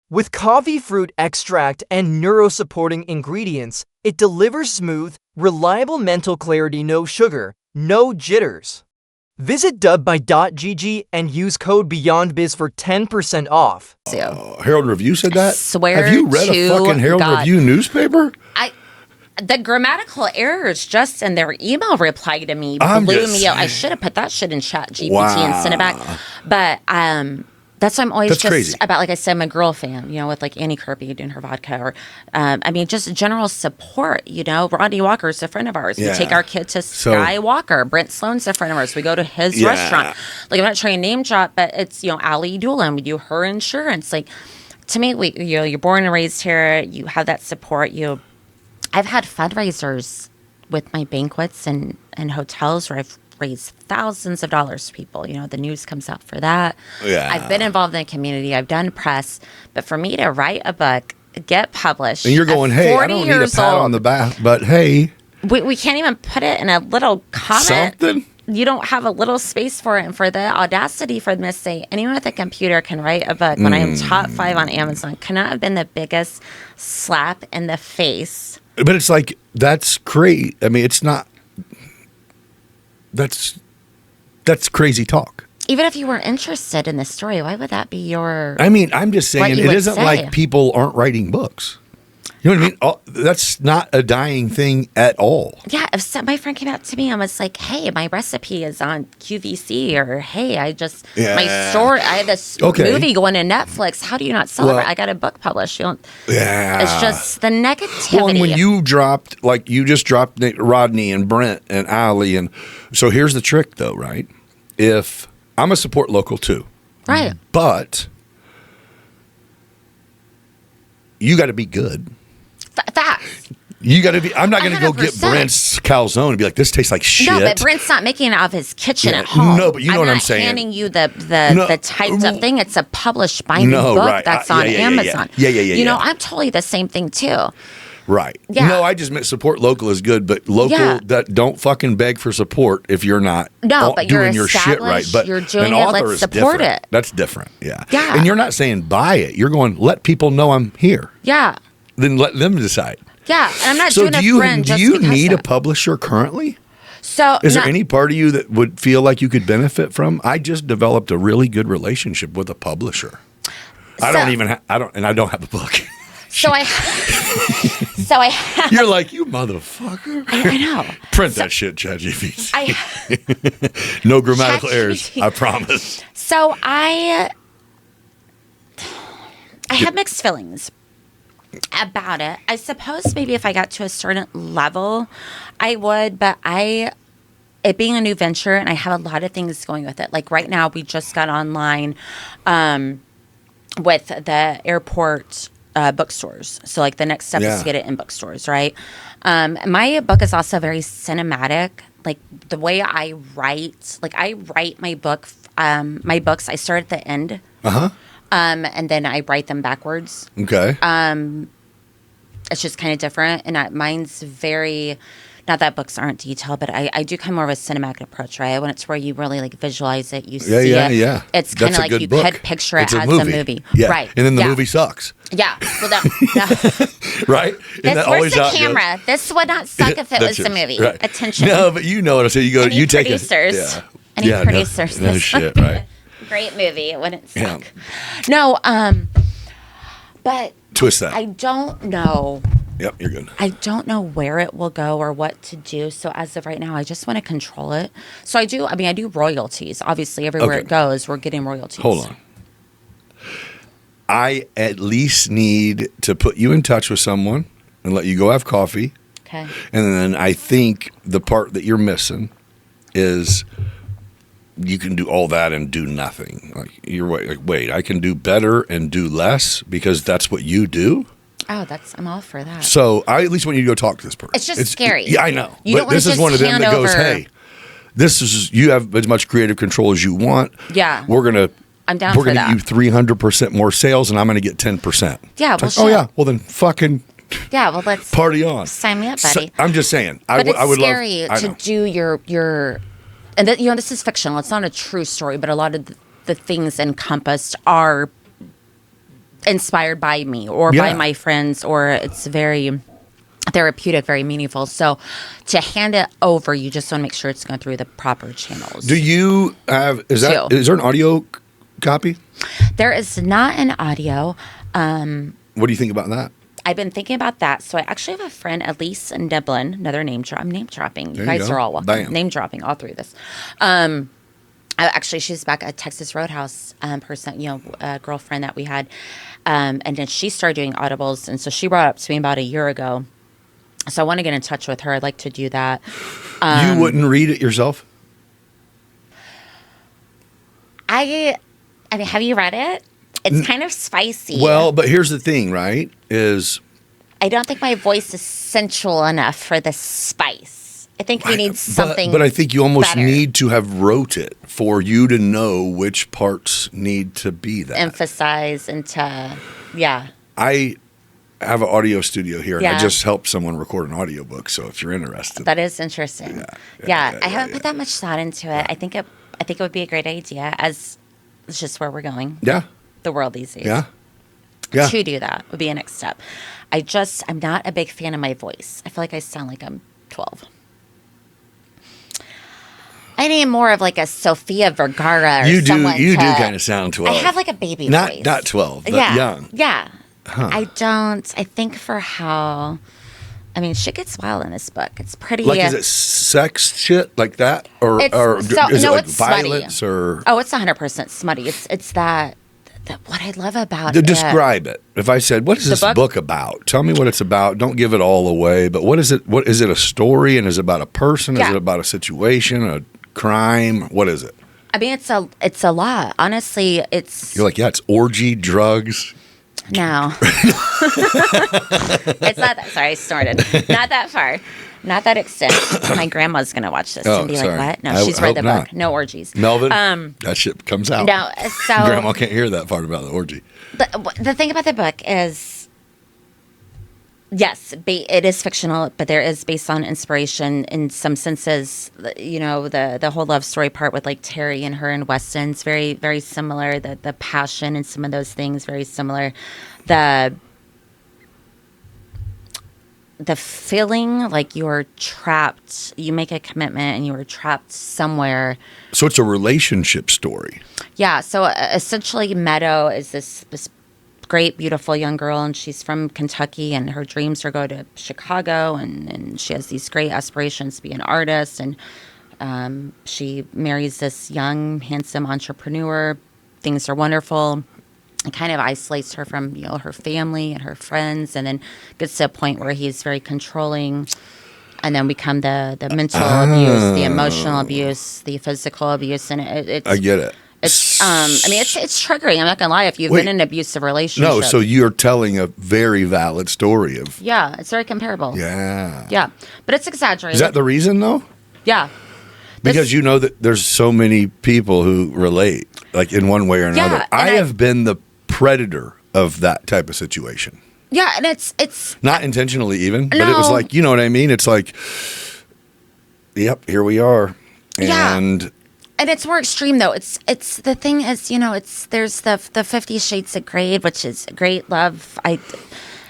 With coffee fruit extract and neuro-supporting ingredients, it delivers smooth, reliable mental clarity, no sugar, no jitters. Visit dub.gg and use code BeyondBiz for 10% off. Herald Review said that? Swear Have you read a fucking Herald Review newspaper? The grammatical errors just in their email reply to me blew me out. I should have put that shit in ChatGPT and sent it back. But that's why I'm always crazy. About, like I said, I'm a girl fan, with like Annie Kirby doing her vodka, or just general support. Rodney Walker's a friend of ours. Yeah. We take our kid to Sky Walker. Brent Sloan's a friend of ours. We go to his restaurant. Like, I'm not trying to name drop, but it's Allie Doolin. We do her insurance. Like, to me, you're born and raised here. You have that support. I've had fundraisers with my banquets and hotels where I've raised thousands of dollars for people. The news comes out for that. Yeah. I've been involved in the community. I've done press. But for me to write a book, get published. And you're going, hey, I don't need a pat on the back, but hey. We can't even put it in a little comment. Something? You don't have a little space for it. And for the audacity for them to say, anyone with a computer can write a book when I am top 5 on Amazon, cannot have been the biggest slap in the face. But it's like, that's crazy. I mean, it's not, that's crazy talk. Even if you were interested in the story, why would that be your... I mean, I'm just saying, it isn't like people aren't writing books. You know what I mean? That's not a dying thing at all. Yeah, if my friend came out to me and was like, hey, my recipe is on QVC, or hey, my story, I have this movie going to Netflix. How do you not celebrate? I got a book published. It's just the negativity. Well, and when you just dropped Rodney and Brent and Allie, and so here's the trick though, right? If I'm a support local too. Right. But you got to be good. Facts. You got to be. I'm not going to go get Brent's calzone and be like, this tastes like shit. No, but Brent's not making it out of his kitchen at home. No, but you know what I'm saying. I'm not handing you the typed up thing. It's a published binding book that's on Amazon. Yeah. I'm totally the same thing too. Right. Yeah. No, I just meant support local is good, but local that don't fucking beg for support if you're not doing your shit right. But you're doing an it, author let's is support different. it. That's different. Yeah. Yeah. And you're not saying buy it. You're going, let people know I'm here. Yeah. Then let them decide. Yeah. And I'm not so doing a friend do you need a publisher currently? So is there any part of you that would feel like you could benefit from? I just developed a really good relationship with a publisher. I don't have a book. So I You're like, you motherfucker. I know. Print that shit, ChatGPT. No grammatical errors, I promise. So I I have mixed feelings about it. I suppose maybe if I got to a certain level, I would, but it being a new venture and I have a lot of things going with it. Like right now, we just got online with the airport bookstores. So like the next step is to get it in bookstores, right? My book is also very cinematic. Like the way I write, like I write my books, I start at the end. And then I write them backwards. Okay. It's just kind of different. And mine's very, not that books aren't detailed, but I do kind of more of a cinematic approach, right? When it's where you really like visualize it, you see it. Yeah. It's kind of like you could picture it as a movie. Yeah. Right. And then the movie sucks. Yeah. Well, no. Right? Where's the camera? This would not suck if it was a movie. Right. Attention. No, but you know what I say. You take producers. it. Any producers. No shit, right. Great movie. It wouldn't suck. Yeah. No, but twist that. I don't know. Yep, you're good. I don't know where it will go or what to do. So as of right now, I just want to control it. So I do royalties. Obviously, everywhere it goes, we're getting royalties. Hold on. I at least need to put you in touch with someone and let you go have coffee. Okay. And then I think the part that you're missing is you can do all that and do nothing. Wait, I can do better and do less because that's what you do? Oh, I'm all for that. So I at least want you to go talk to this person. It's just scary. Yeah, I know. You don't this is one of them that goes, hey, you have as much creative control as you want. Yeah. I'm down We're for going that. to get you 300% more sales and I'm going to get 10%. Yeah, well, oh, yeah. Well, then fucking let's party on. Sign me up, buddy. So, I'm just saying. But I would scary love to do your and this is fictional. It's not a true story, but a lot of the things encompassed are inspired by me or by my friends, or it's very therapeutic, very meaningful. So to hand it over, you just want to make sure it's going through the proper channels. Do you have, is there an audio copy? There is not an audio. What do you think about that? I've been thinking about that. So I actually have a friend, Elise in Dublin, another name drop. I'm name dropping. You guys are all welcome. Bam. Name dropping, all three of this. Actually, she's back at Texas Roadhouse person, a girlfriend that we had. And then she started doing audibles. And so she brought it up to me about a year ago. So I want to get in touch with her. I'd like to do that. You wouldn't read it yourself? I mean, have you read it? It's kind of spicy. Well, but here's the thing, right? I don't think my voice is sensual enough for the spice. I think we need something. But I think you almost better. need to have wrote it for you to know which parts need to be that. Emphasize and yeah. I have an audio studio here, and I Yeah. just helped someone record an audiobook. So if you're interested, That is interesting. Yeah, I haven't put that much thought into it. I think it would be a great idea, as it's just where we're going. Yeah. The world these days. Yeah. Yeah. To do that would be a next step. I'm not a big fan of my voice. I feel like I sound like I'm 12. I need more of like a Sofia Vergara or You someone. do kind of sound 12. I have like a baby voice. Not 12, but young. Yeah. Huh. I think for how, shit gets wild in this book. It's pretty. Like, is it sex shit like that? Or is it like violence smutty. or? Oh, it's 100% smutty. It's that what I love about To describe it. If I said, what is this book about? Tell me what it's about. Don't give it all away. But what is it? What is it? A story? And is it about a person? Yeah. Is it about a situation? A crime? What is it? It's a lot. Honestly, it's. You're like, yeah, it's orgy, drugs. No. It's not that. Sorry, I snorted. Not that far. Not that extent. My grandma's going to watch this and be sorry. like, what? No, she's read the book. Not. No orgies. Melvin, that shit comes out. No, so. Grandma can't hear that part about the orgy. The thing about the book is, yes, it is fictional, but there is based on inspiration in some senses. The whole love story part with like Terry and her and Weston's very, very similar. The passion and some of those things very similar. The feeling like you're trapped. You make a commitment and you were trapped somewhere. So it's a relationship story. Yeah. So essentially, Meadow is this great, beautiful young girl, and she's from Kentucky, and her dreams are go to Chicago, and she has these great aspirations to be an artist, and she marries this young, handsome entrepreneur. Things are wonderful. It kind of isolates her from, her family and her friends, and then gets to a point where he's very controlling. And then we come the mental abuse, the emotional abuse, the physical abuse, and it's. I get it. It's it's triggering. I'm not gonna lie. If you've been in an abusive relationship, no. So you're telling a very valid story of. Yeah, it's very comparable. Yeah, but it's exaggerated. Is that the reason though? Yeah, because that there's so many people who relate, like in one way or another. Yeah, I have been the predator of that type of situation. Yeah, and it's not intentionally even, but it was like, you know what I mean? It's like, yep, here we are. And it's more extreme though. It's the thing is, there's the 50 Shades of Grey, which is great love.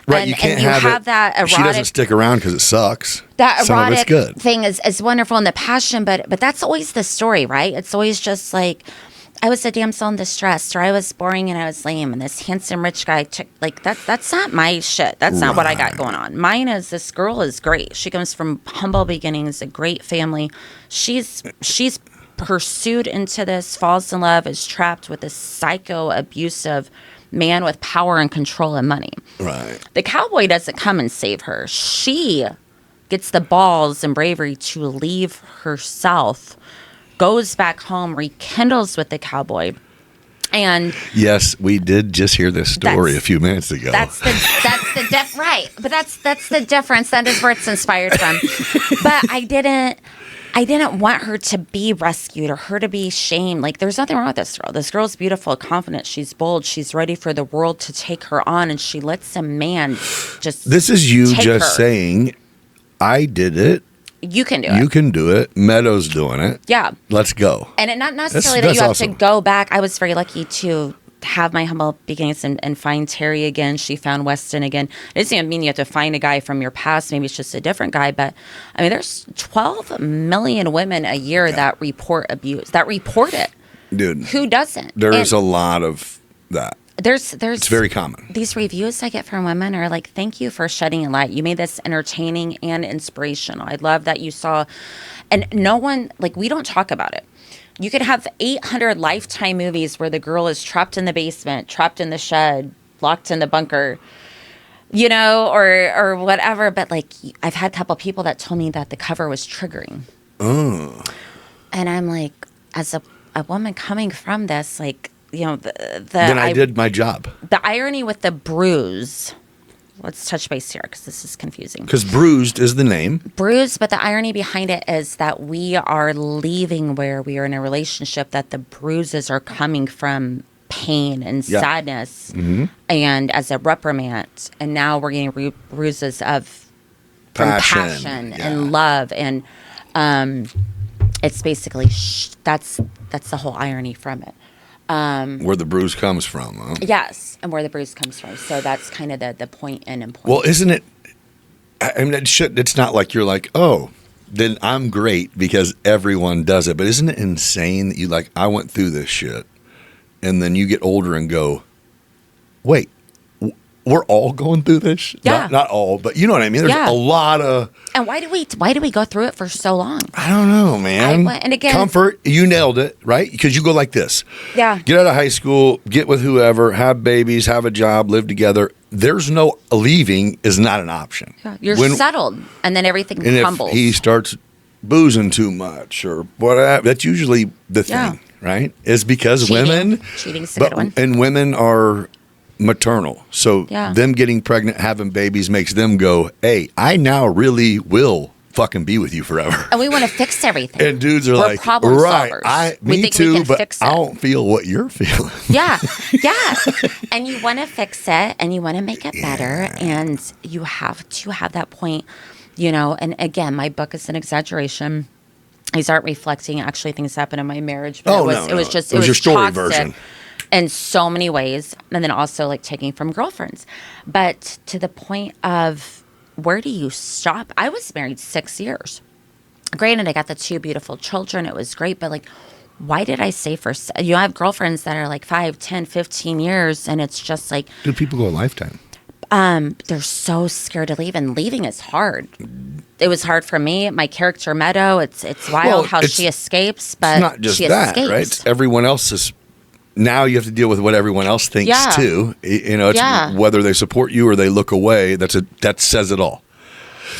Right, you can't have that erotic. She doesn't stick around because it sucks. That Some of it's erotic good. thing is wonderful in the passion, but that's always the story, right? It's always just like, I was a damsel in distress, or I was boring and I was lame, and this handsome rich guy took that's not my shit. That's not what I got going on. Mine is, this girl is great. She comes from humble beginnings, a great family. She's pursued into this, falls in love, is trapped with this psycho abusive man with power and control and money. Right. The cowboy doesn't come and save her. She gets the balls and bravery to leave herself, goes back home, rekindles with the cowboy, and yes, we did just hear this story a few minutes ago. That's the right, but that's the difference. That is where it's inspired from. But I didn't want her to be rescued or her to be shamed. Like, there's nothing wrong with this girl. This girl's beautiful, confident, she's bold, she's ready for the world to take her on, and she lets a man just. This is you just saying, I did it. You can do it. You can do it. Meadow's doing it. Yeah. Let's go. And not necessarily that you have to go back. I was very lucky to have my humble beginnings and find Terry again. She found Weston again. It doesn't even mean you have to find a guy from your past. Maybe it's just a different guy. But, I mean, there's 12 million women a year that report abuse, that report it. Dude. Who doesn't? There's a lot of that. It's very common. These reviews I get from women are like, thank you for shedding a light. You made this entertaining and inspirational. I love that you saw, and no one, like, we don't talk about it. You could have 800 Lifetime movies where the girl is trapped in the basement, trapped in the shed, locked in the bunker, or whatever. But like, I've had a couple people that told me that the cover was triggering. Oh. And I'm like, as a woman coming from this, like, then I did my job. The irony with the bruise. Let's touch base here because this is confusing. Because bruised is the name. Bruised, but the irony behind it is that we are leaving where we are in a relationship, that the bruises are coming from pain and sadness and as a reprimand. And now we're getting bruises of passion and love. And it's basically, that's the whole irony from it. Where the bruise comes from, huh? Yes, and where the bruise comes from. So that's kind of the point and point. Well, isn't it? I mean, it's not like you're like, oh, then I'm great because everyone does it. But isn't it insane that you like, I went through this shit, and then you get older and go, wait, we're all going through this? Yeah. Not all, but you know what I mean? There's a lot of... And why do we go through it for so long? I don't know, man. And again... Comfort, you nailed it, right? Because you go like this. Yeah. Get out of high school, get with whoever, have babies, have a job, live together. There's no... Leaving is not an option. Yeah. You're settled, and then everything crumbles. If he starts boozing too much or whatever, that's usually the thing, right? Is because women... Cheating's a good one. And women are... maternal. So them getting pregnant, having babies makes them go, hey, I now really will fucking be with you forever. And we want to fix everything. And dudes are We're problem solvers. Me too, but I don't feel what you're feeling. Yeah. And you want to fix it and you want to make it better. And you have to have that point, and again, my book is an exaggeration. These aren't reflecting actually things that happened in my marriage. But it was your story toxic version. In so many ways, and then also like taking from girlfriends. But to the point of, where do you stop? I was married 6 years. Granted, I got the 2 beautiful children. It was great, but like, why did I stay for? I have girlfriends that are like 5, 10, 15 years, and it's just like, do people go a lifetime? They're so scared to leave, and leaving is hard. It was hard for me. My character Meadow, it's wild how she escapes, but it's not just she that, escapes. right? It's everyone else's now you have to deal with what everyone else thinks Yeah. too. You know, it's Yeah. whether they support you or they look away. That says it all.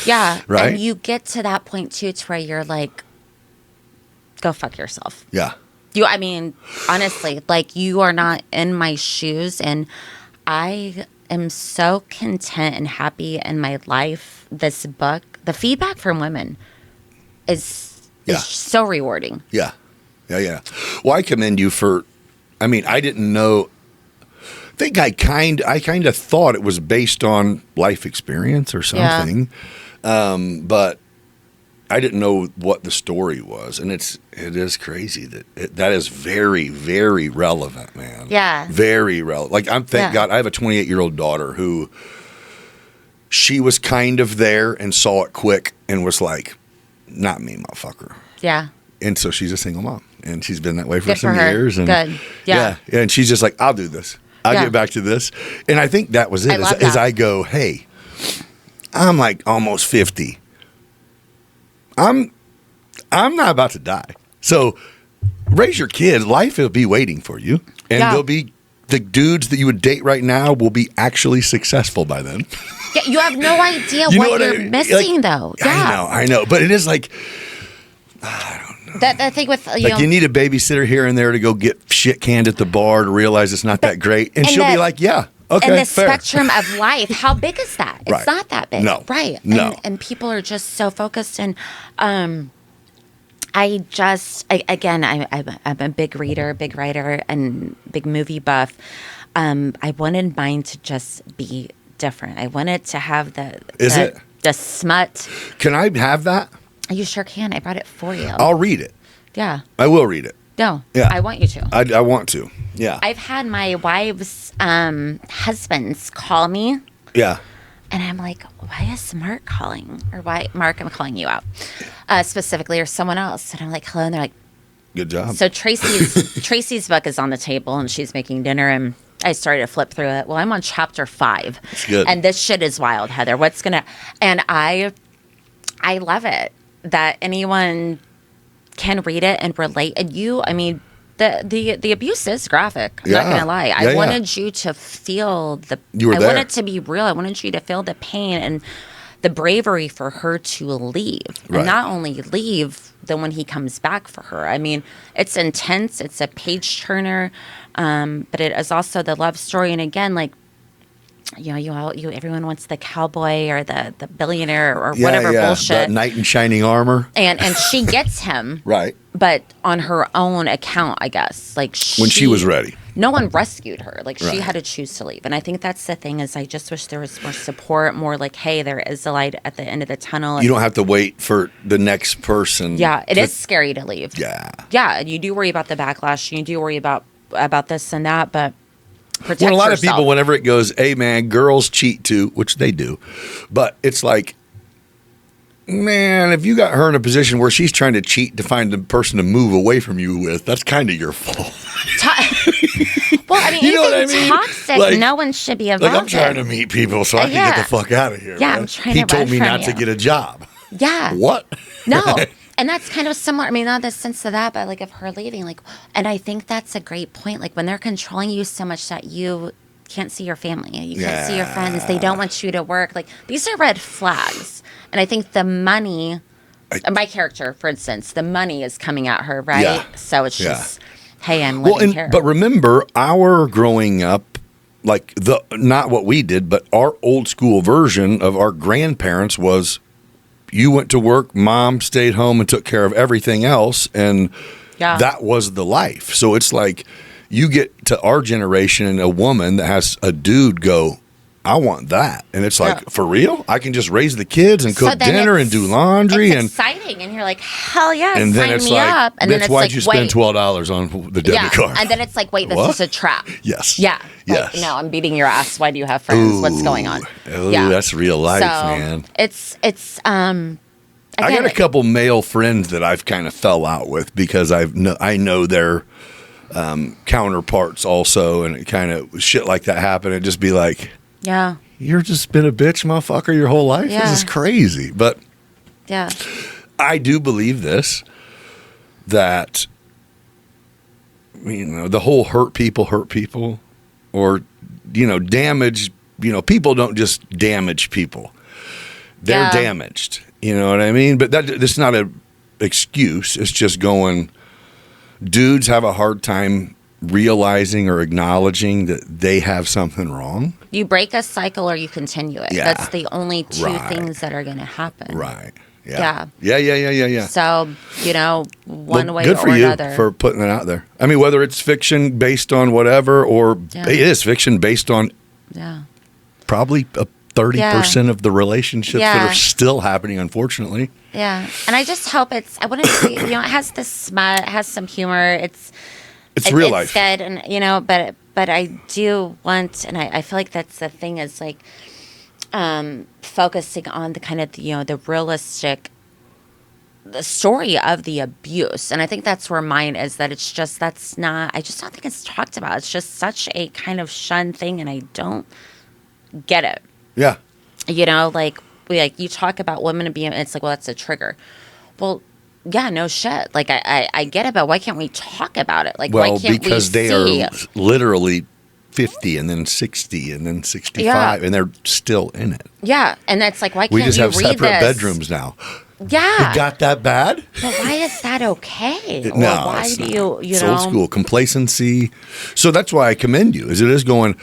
Yeah. Right? And you get to that point too, to where you're like, go fuck yourself. Yeah. I mean, honestly, like, you are not in my shoes, and I am so content and happy in my life. This book, the feedback from women is so rewarding. Yeah. Yeah. Yeah. Well, I commend you for, I mean, I didn't know, I kind of thought it was based on life experience or something. But I didn't know what the story was, and it is crazy that is very, very relevant, man. Yeah. Very relevant. Like, thank God I have a 28-year-old daughter who, she was kind of there and saw it quick and was like, not me, motherfucker. Yeah. And so she's a single mom, and she's been that way for Good some for her. years. And Good. Yeah. And she's just like, I'll do this. I'll Yeah. get back to this. And I think that was it. I love As that. I go, hey, I'm like almost 50. I'm not about to die. So raise your kid. Life will be waiting for you. And Yeah. they'll be, the dudes that you would date right now will be actually successful by then. Yeah, you have no idea You know what what I you're mean? missing, Like, though. Yeah. I know. But it is like, That thing with, you like, know, you need a babysitter here and there to go get shit canned at the bar to realize it's not that great. And and she'll be the- like, yeah, okay, and the fair. spectrum of life, how big is that? It's Right. not that big. No. Right. No. And people are just so focused. And again, I'm a big reader, big writer, and big movie buff. I wanted mine to just be different. I wanted to have the smut. Can I have that? You sure can. I brought it for you. I'll read it. Yeah. I will read it. No. Yeah. I want you to. I want to. Yeah. I've had my wife's husbands call me, Yeah. and I'm like, why is Mark calling? Or why, Mark, I'm calling you out specifically, or someone else. And I'm like, hello. And they're like, Good job. so Tracy's book is on the table, and she's making dinner, and I started to flip through it. Well, I'm on chapter 5. That's good. And this shit is wild, Heather. And I love it that anyone can read it and relate. And the abuse is graphic. I'm not Yeah. gonna lie. Yeah, I yeah. wanted you to feel You were I there. wanted to be real. I wanted you to feel the pain and the bravery for her to leave. Right. And not only leave, then when he comes back for her. I mean, it's intense, it's a page turner, but it is also the love story. And again, like, you know, everyone wants the cowboy or the billionaire or whatever bullshit. The knight in shining armor. And she gets him, Right. but on her own account, I guess. Like, When she was ready. No one rescued her. Like, she Right. had to choose to leave. And I think that's the thing, is I just wish there was more support, more like, hey, there is a light at the end of the tunnel. You don't have to wait for the next person. Yeah, it is scary to leave. Yeah. Yeah, and you do worry about the backlash. You do worry about this and that, but protect Well, a lot yourself. of people, whenever it goes, hey, man, girls cheat too, which they do. But it's like, man, if you got her in a position where she's trying to cheat to find the person to move away from you with, that's kind of your fault. Well, I mean, You know anything what I mean? toxic, Like- no one should be involved Like, I'm trying to in. meet people so I can Yeah. get the fuck out of here. Yeah, man. I'm trying He to told run me from not to you. get a job. Yeah. What? No. And that's kind of similar. I mean, not the sense of that, but like of her leaving. Like, and I think that's a great point. Like, when they're controlling you so much that you can't see your family, you can't see your friends, they don't want you to work. Like, these are red flags. And I think the money, my character, for instance, the money is coming at her, right? Yeah. So it's Yeah. just, hey, I'm living here. But remember, our growing up, like not what we did, but our old school version of our grandparents was, you went to work, mom stayed home and took care of everything else, and that was the life. So it's like, you get to our generation and a woman that has a dude go, I want that. And it's like, for real? I can just raise the kids and So cook then dinner and do laundry. It's and exciting, and you're like, hell yeah, and then sign it's me like, up. And then bitch, it's why'd like, you spend wait. $12 on the debit card? And then it's like, wait, this What? is a trap. Yes. Yeah. Yes. Like, no, I'm beating your ass. Why do you have friends? What's going on? Oh, that's real life, man. It's I got again, a couple male friends that I've kind of fell out with because I know their counterparts also, and it kind of shit like that happen. It'd just be like, yeah. you're just been a bitch motherfucker your whole life? Yeah. This is crazy. But Yeah. I do believe this, that the whole hurt people, or, damage, people don't just damage people. They're damaged. You know what I mean? But that's not an excuse. It's just going, dudes have a hard time realizing or acknowledging that they have something wrong. You break a cycle or you continue it. Yeah. That's the only two things that are going to happen. Right. Yeah. Yeah. So, one way good for or you another. for putting it out there. I mean, whether it's fiction based on whatever, or it is fiction based on probably 30% of the relationships that are still happening, unfortunately. Yeah. And I just hope I wouldn't say, it has this smut, it has some humor. It's real life. It's good. And, but I do want, and I feel like that's the thing is like, focusing on the kind of, the realistic, the story of the abuse. And I think that's where mine is, that it's just, I just don't think it's talked about. It's just such a kind of shunned thing, and I don't get it. Yeah. Like you talk about women being, it's like, well, that's a trigger. Well, yeah, no shit. Like I get it, but why can't we talk about it? Like, why can't because we they are literally 50 and then 60 and then 65 and they're still in it. Yeah. And that's like, why can't we just have read separate this? bedrooms now? Yeah. It got that bad? But why is that okay? No, why it's do not. you It's know? old school complacency. So that's why I commend you, is it is going,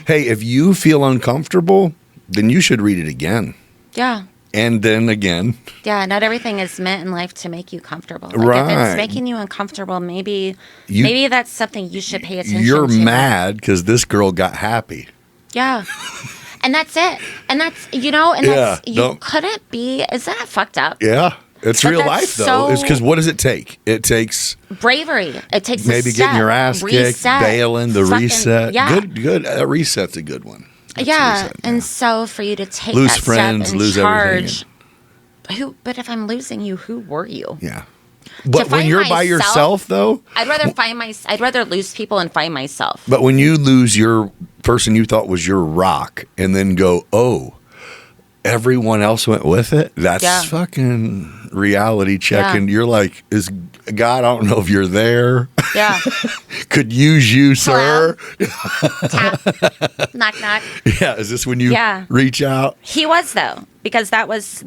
hey, if you feel uncomfortable, then you should read it again. Yeah. And then again. Yeah, not everything is meant in life to make you comfortable. Like right. If it's making you uncomfortable, maybe that's something you should pay attention to. You're mad because this girl got happy. Yeah. And that's it. And that's, you couldn't be, isn't that fucked up? Yeah. It's real life, though. It's because what does it take? It takes bravery. It takes maybe getting your ass kicked, bailing, reset. Yeah. Good. A reset's a good one. And so for you to take lose that friends, step and lose charge. But if I'm losing you, who were you? Yeah. But when you're by yourself, though, I'd rather lose people and find myself. But when you lose your person you thought was your rock, and then go, oh, everyone else went with it. That's fucking reality check, and you're like, is God? I don't know if you're there. Yeah. Could use you, sir. Tap. Knock, knock. Yeah. Is this when you reach out? He was, though, because that was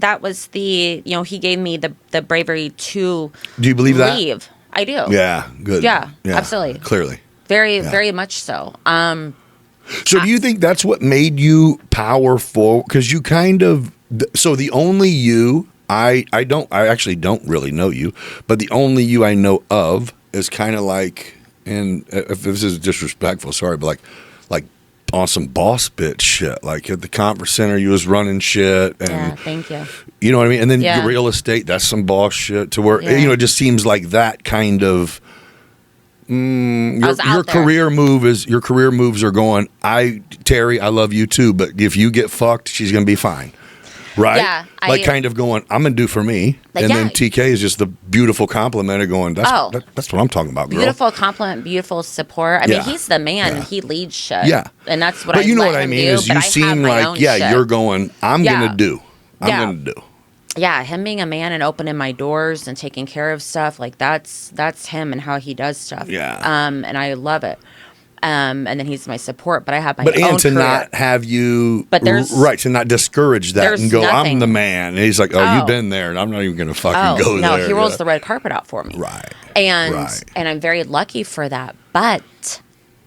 the, he gave me the bravery to Do you believe leave. That? I do. Yeah. Good. Yeah. Absolutely. Clearly. Very much so. So do you think that's what made you powerful? Because you kind of, so the only you, I actually don't really know you, but the only you I know of is kind of like, and if this is disrespectful, sorry, but like on some boss bitch shit. Like at the conference center, you was running shit. And, thank you. You know what I mean? And then your real estate, that's some boss shit to where, it just seems like that kind of, your career moves are going, Terry, I love you too, but if you get fucked, she's going to be fine. Right? Yeah. Kind of going, I'm going to do for me. And then TK is just the beautiful compliment of going, that's what I'm talking about, girl. Beautiful compliment, beautiful support. I mean, he's the man. He leads shit. Yeah. And that's what but you know what I mean is you seem like, you're going, I'm going to do. I'm going to do. Yeah, him being a man and opening my doors and taking care of stuff, like that's him and how he does stuff. Yeah. And I love it. And then he's my support, but I have my own and to career. not have you, to not discourage that and go, nothing. I'm the man. And he's like, you've been there, and I'm not even going to fucking go there. No, he rolls the red carpet out for me. Right. And I'm very lucky for that, but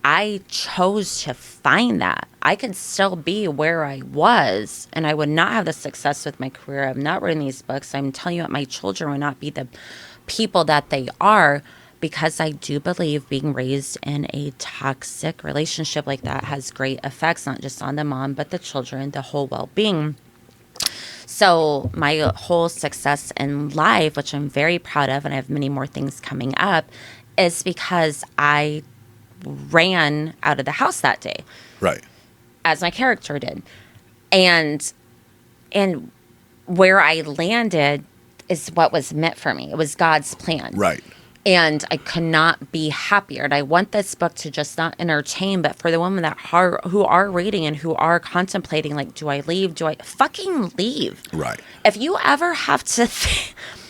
I chose to find that. I could still be where I was, and I would not have the success with my career. I'm not writing these books. I'm telling you what, my children would not be the people that they are, because I do believe being raised in a toxic relationship like that has great effects, not just on the mom, but the children, the whole well-being. So my whole success in life, which I'm very proud of, and I have many more things coming up, is because I ran out of the house that day. Right. As my character did. And where I landed is what was meant for me. It was God's plan. Right. And I could not be happier. And I want this book to just not entertain, but for the women who are reading and who are contemplating, like, do I leave? Do I fucking leave? Right. If you ever have to,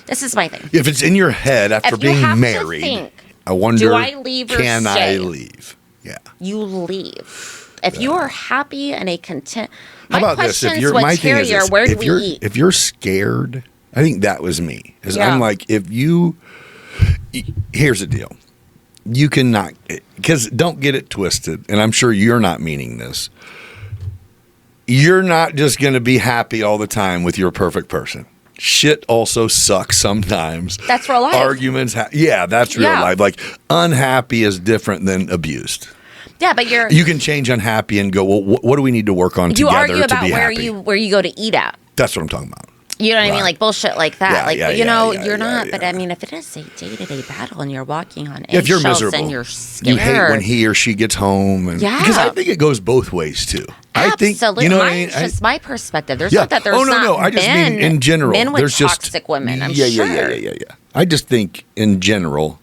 this is my thing. If it's in your head after being married, I wonder, do I leave or can stay? I leave? Yeah. You leave. If you are happy and a content, How about this? If you're, my thing is this, where do if we you're, eat? if you're scared, I think that was me. Is Yeah. I'm like, here's the deal. You cannot, because don't get it twisted, and I'm sure you're not meaning this. You're not just going to be happy all the time with your perfect person. Shit also sucks sometimes. That's real life. Arguments, that's real life. Like, unhappy is different than abused. Yeah, but You can change unhappy and go, well, what do we need to work on you together argue to about be where happy? where you go to eat at. That's what I'm talking about. You know what I mean? Right. Like bullshit like that. Yeah, you're not. yeah. But I mean, if it is a day-to-day battle and you're walking on If you're eggshells miserable, and you're scared, you hate when he or she gets home, and because I think it goes both ways too. I think, absolutely. you know Mine's what I mean? just my perspective. There's Yeah. not that there's Oh, no, not no. I just mean in general. men with There's just toxic women. I'm yeah, sure. Yeah. I just think in general,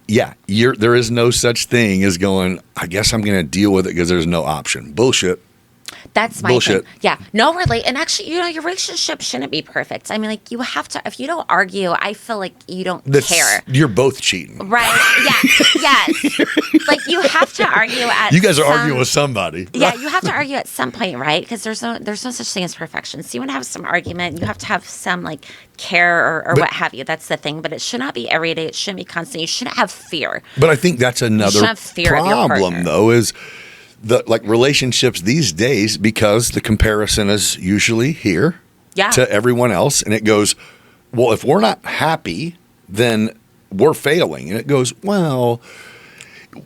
there is no such thing as going, I guess I'm going to deal with it because there's no option. Bullshit. That's my Bullshit. thing. Yeah. No relate. And actually, your relationship shouldn't be perfect. I mean, like, you have to, if you don't argue, I feel like you don't care. You're both cheating. Right. Yeah. Yes. Like, you have to argue at You guys are arguing with somebody. Yeah, you have to argue at some point, right? Because there's no such thing as perfection. So you want to have some argument. You have to have some like care or what have you. That's the thing. But it should not be every day. It shouldn't be constant. You shouldn't have fear. But I think that's another have fear of your problem, partner. though, is the relationships these days, because the comparison is usually here to everyone else, and it goes, well, if we're not happy, then we're failing, and it goes, well,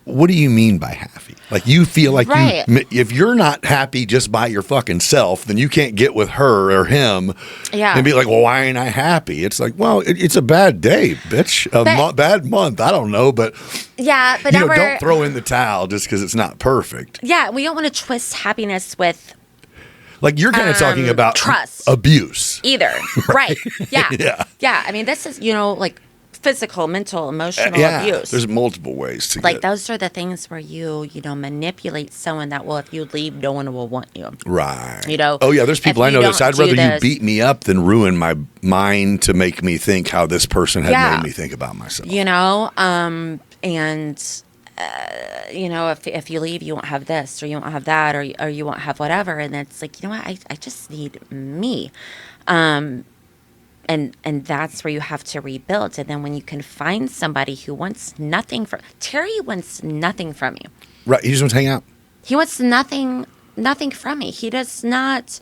what do you mean by happy? Like, you feel like if you're not happy just by your fucking self, then you can't get with her or him and be like, well, why ain't I happy? It's like, well, it's a bad day, bitch. Bad month. I don't know, but but don't throw in the towel just because it's not perfect. Yeah, we don't want to twist happiness with like you're kind of talking about trust abuse either, right? Yeah. I mean, this is like physical, mental, emotional abuse. There's multiple ways to like those are the things where you manipulate someone that if you leave, no one will want you. Right. Oh yeah, there's people I know this. I'd rather you beat me up than ruin my mind to make me think how this person had made me think about myself. If you leave, you won't have this, or you won't have that, or you won't have whatever. And it's like, I just need me. And that's where you have to rebuild. And then when you can find somebody who wants nothing from Terry wants nothing from you. Right. He just wants to hang out. He wants nothing from me. He does not.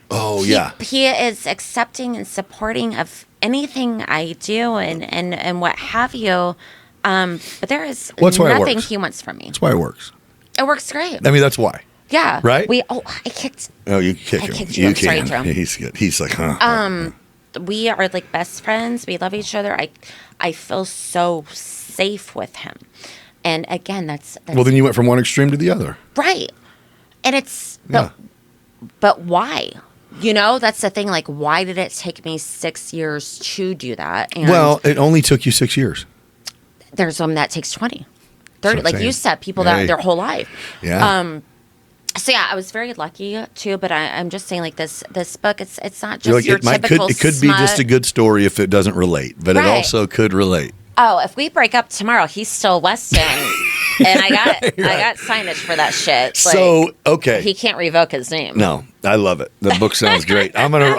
Oh, He is accepting and supporting of anything I do and what have you. But there is nothing he wants from me. That's why it works. It works great. I mean, that's why. Yeah. Right? I kicked. Oh, you kicked him. I kicked you. Sorry, Jerome. He's good. He's like, huh. We are like best friends. We love each other. I feel so safe with him. And again, that's well, then you went from one extreme to the other. Right. And it's but why? That's the thing. Like, why did it take me 6 years to do that? And well, it only took you 6 years. There's some that takes 20, 30. Like you said, people that their whole life. Yeah. So I was very lucky too, but I'm just saying, like this book, it's not just your typical. It could be just a good story if it doesn't relate, but it also could relate. Oh, if we break up tomorrow, he's still Weston, and I got signage for that shit. So okay, he can't revoke his name. No, I love it. The book sounds great. I'm gonna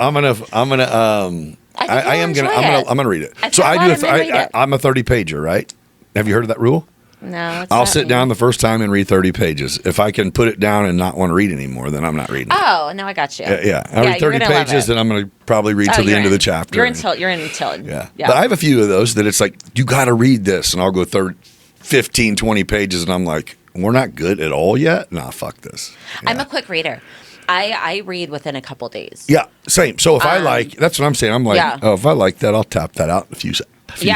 read it. So I'm a 30 pager, right? Have you heard of that rule? No. I'll sit down the first time and read 30 pages. If I can put it down and not want to read anymore, then I'm not reading it. Oh, no, I got you. Yeah. I read 30 pages, and I'm going to probably read till the end of the chapter. You're in until. Yeah. But I have a few of those that it's like, you got to read this, and I'll go 15, 20 pages, and I'm like, we're not good at all yet? Nah, fuck this. Yeah. I'm a quick reader. I read within a couple days. Yeah, same. So if I like, that's what I'm saying. I'm like, if I like that, I'll tap that out in a few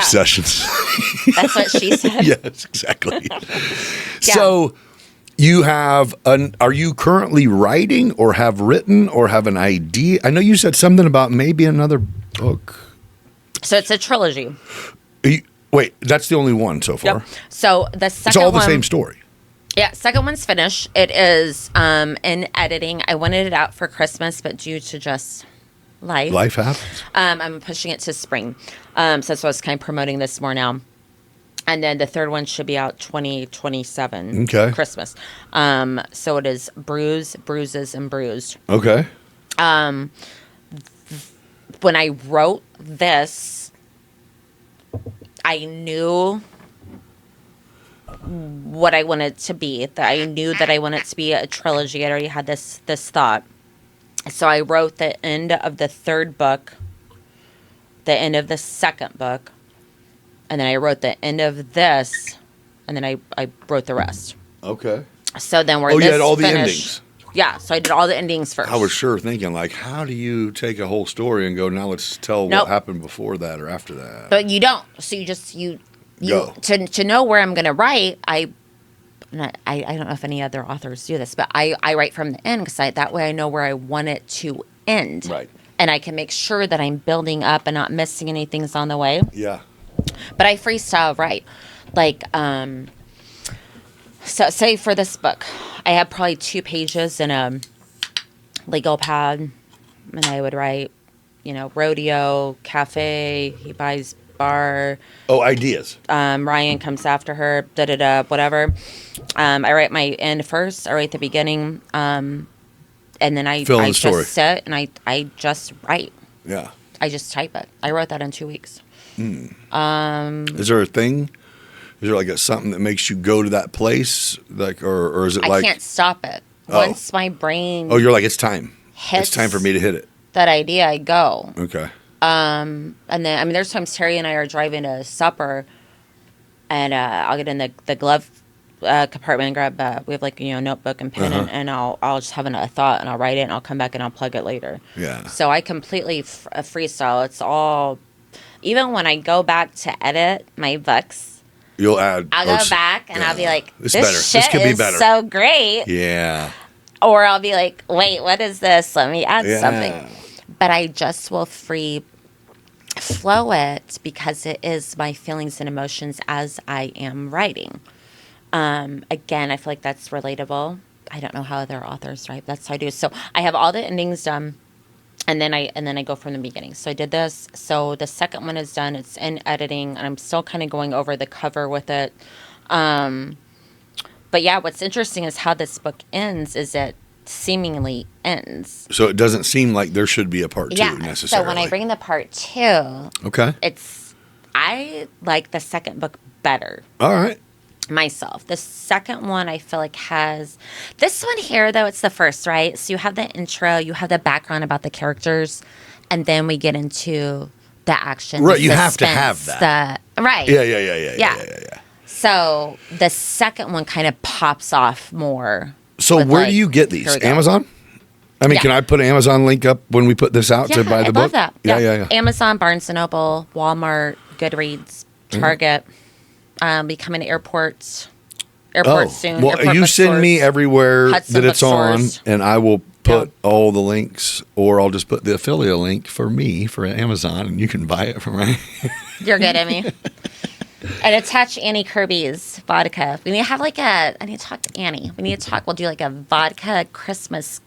sessions. That's what she said. Yes, exactly. So you have are you currently writing or have written or have an idea? I know you said something about maybe another book. So it's a trilogy. Wait, that's the only one so far. Yep. So the second it's all the same story. Yeah, second one's finished. It is in editing. I wanted it out for Christmas, but due to just life happens. I'm pushing it to spring. So that's why I was kind of promoting this more now. And then the third one should be out 2027. Okay. Christmas. So it is Bruise, Bruises, and Bruised. Okay. When I wrote this, I knew what I wanted to be. That I knew that I wanted to be a trilogy. I already had this thought. So I wrote the end of the third book, the end of the second book, and then I wrote the end of this, and then I wrote the rest. Okay. So then we're you this had all the finished. endings. Yeah, so I did all the endings first. I was sure thinking, like, how do you take a whole story and go, now let's tell Nope. what happened before that or after that? But you don't. So you Go. to know where I'm going to write. I don't know if any other authors do this, but I write from the end because that way I know where I want it to end. Right. And I can make sure that I'm building up and not missing any things on the way. Yeah. But I freestyle write. Like, so say for this book, I have probably 2 pages in a legal pad, and I would write, rodeo, cafe, he buys bar. Oh, ideas. Ryan comes after her, whatever. I write my end first. I write the beginning, and then I Fill in the just story. sit and I just write. Yeah. I just type it. I wrote that in 2 weeks. Is there a thing? Is there like something that makes you go to that place? Like, or is it I like? can't stop it. Oh. Once my brain Oh, you're like, it's time. hits It's time for me to hit it. that idea, I go. Okay. And then, there's times Terry and I are driving to supper, and I'll get in the glove compartment and grab, we have like, notebook and pen, and I'll just have a thought, and I'll write it, and I'll come back and I'll plug it later. Yeah. So I completely freestyle. It's all, even when I go back to edit my books, You'll add. I'll go back and I'll be like, It's this better. shit This could be is better. so great. Yeah. Or I'll be like, wait, what is this? Let me add Yeah. something. But I just will free flow it because it is my feelings and emotions as I am writing. Again, I feel like that's relatable. I don't know how other authors write. That's how I do. So I have all the endings done, and then I go from the beginning. So I did this. So the second one is done. It's in editing, and I'm still kind of going over the cover with it. But yeah, what's interesting is how this book ends. Is it seemingly ends? So it doesn't seem like there should be a part 2 necessarily. So when I bring the part 2, Okay. I like the second book better. All right. Myself. The second one I feel like has this one here though, it's the first, right? So you have the intro, you have the background about the characters, and then we get into the action. Right, the you have to suspense, have that. Right. Yeah. So the second one kind of pops off more. So with, where like, do you get here these? we go. Amazon? I mean, Yeah. can I put an Amazon link up when we put this out to buy the I book? love that. Yeah. Amazon, Barnes & Noble, Walmart, Goodreads, Target. We come into airports soon. Well, airport you send me bookstores. everywhere Hudson that it's on, bookstores. and I will put all the links, or I'll just put the affiliate link for me for Amazon, and you can buy it from me. You're good at me. And attach Annie Kirby's vodka. We need to have I need to talk to Annie. We'll do like a vodka Christmas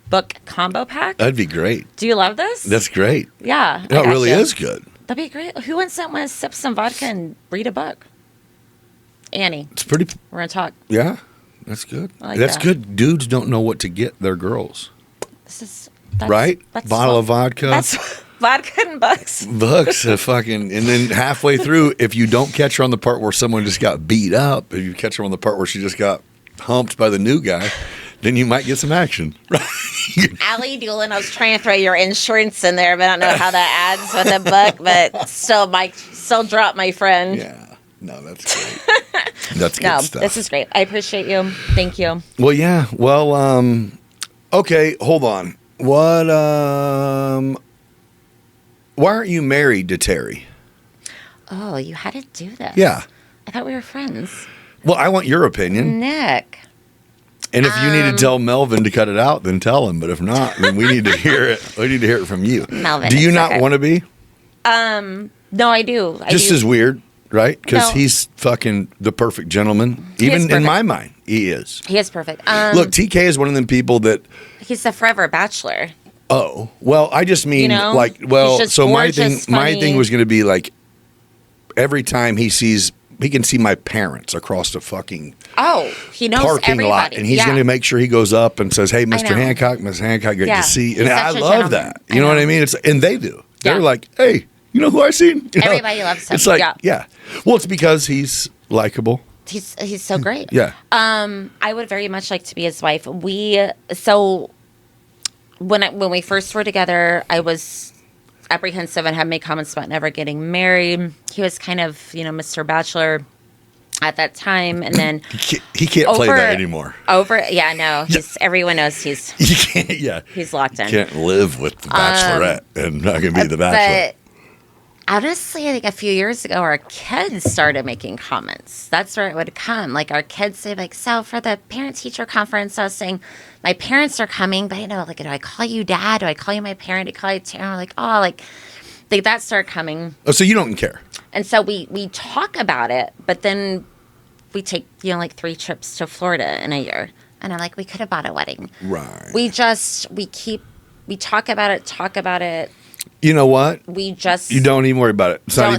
book combo pack. That'd be great. Do you love this? That's great. Yeah. No, I it got really you. is good. That'd be great. Who wants to sip some vodka and read a book? Annie, It's pretty. we're going to talk. Yeah, that's good. I like That's that. good. Dudes don't know what to get their girls, That's, right? Bottle of vodka. That's vodka and books. Books, and then halfway through, if you don't catch her on the part where someone just got beat up, if you catch her on the part where she just got humped by the new guy, then you might get some action. Allie Doolin, I was trying to throw your insurance in there, but I don't know how that adds with a book, but still drop my friend. Yeah. No, that's great. That's good stuff. This is great. I appreciate you. Thank you. Well, yeah. Well, okay, hold on. What, why aren't you married to Terry? Oh, you had to do this. Yeah. I thought we were friends. Well, I want your opinion. Nick. And if you need to tell Melvin to cut it out, then tell him. But if not, then we need to hear it. We need to hear it from you. Melvin, do you it's not okay. want to be? No, I do. Just as weird, right? Because No. he's fucking the perfect gentleman. He is Even in perfect. my mind, he is. He is perfect. Look, TK is one of them people that. He's the forever bachelor. Oh, well, I just mean You know? like, well, He's just so gorgeous, my funny. thing was going to be like every time he sees he can see my parents across the fucking Oh, he knows parking everybody. lot, and he's going to make sure he goes up and says, "Hey, Mr. Hancock, Miss Hancock, great to see." And He's I such a love gentleman. that. You know what I mean? And they do. They're Yeah. like, "Hey, you know who I seen?" You know? Everybody loves him. It's like, Yeah. Well, it's because he's likable. He's so great. Yeah. I would very much like to be his wife. When we first were together, I was apprehensive and had made comments about never getting married. He was kind of, Mr. Bachelor at that time, and then he can't play that anymore. Everyone knows he's You can't. Yeah. he's locked in. Can't live with the Bachelorette and not gonna be the Bachelor. But honestly, I think a few years ago, our kids started making comments. That's where it would come. Like, our kids say, like, so for the parent-teacher conference, I was saying, my parents are coming, but like, do I call you dad? Do I call you my parent? Do I call you Tara? Like, oh, like that started coming. Oh, so you don't care? And so we talk about it, but then we take, like 3 trips to Florida in a year. And I'm like, we could have bought a wedding. Right. We talk about it. You know what? We just You don't even worry about it. It's not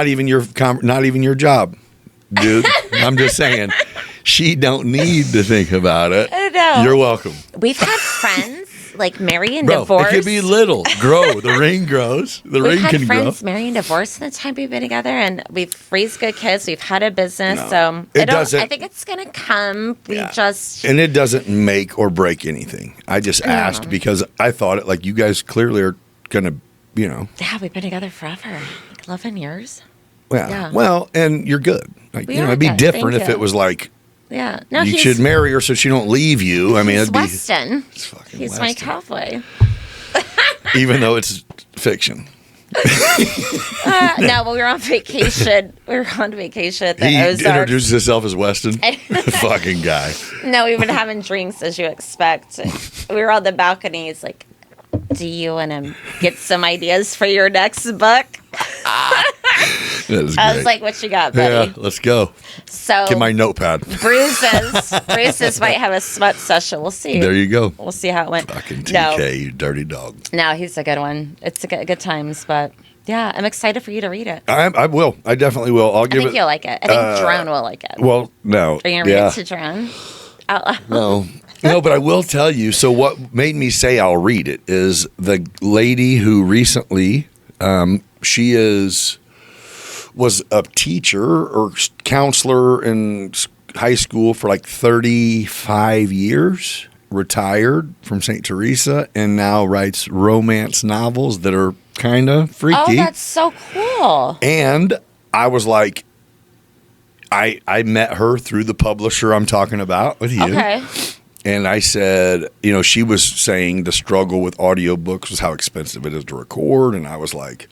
even. Not even your job, dude. I'm just saying. She don't need to think about it. I know. You're welcome. We've had friends like marry and Bro, divorce. it could be little. Grow. The ring grows. The ring We've can had grow. friends marry and divorce in the time we've been together, and we've raised good kids. We've had a business, No, so it doesn't. I think it's gonna come. And it doesn't make or break anything. I just asked because I thought it like you guys clearly are gonna, Yeah, we've been together forever, like 11 years. Yeah. Well, and you're good. Like, We it'd are be good. different Thank if you. it was like. Yeah, no, You should marry her so she don't leave you. I mean, he's it'd be Weston. It's fucking He's my Weston. cowboy. Even though it's fiction. No, when we were on vacation. We were on vacation at the He Ozarks. introduced himself as Weston. Fucking guy. No, we've been having drinks, as you expect. We were on the balcony. He's like, do you want to get some ideas for your next book? That is I was great. like, what you got, buddy? Yeah, let's go. So Get my notepad. Bruises might have a smut session. We'll see. There you go. We'll see how it went. Fucking TK, you dirty dog. No, he's a good one. It's a good times, but yeah, I'm excited for you to read it. I will. I definitely will. I'll I give think it. you'll like it. I think Jerome will like it. Well, no. Are you going to read it to Jerome? Out loud? No. No, but I will tell you. So what made me say I'll read it is the lady who recently, she was a teacher or counselor in high school for like 35 years, retired from St. Teresa, and now writes romance novels that are kind of freaky. Oh, that's so cool. And I was like, I met her through the publisher I'm talking about with you. Okay. And I said, she was saying the struggle with audiobooks was how expensive it is to record. And I was like,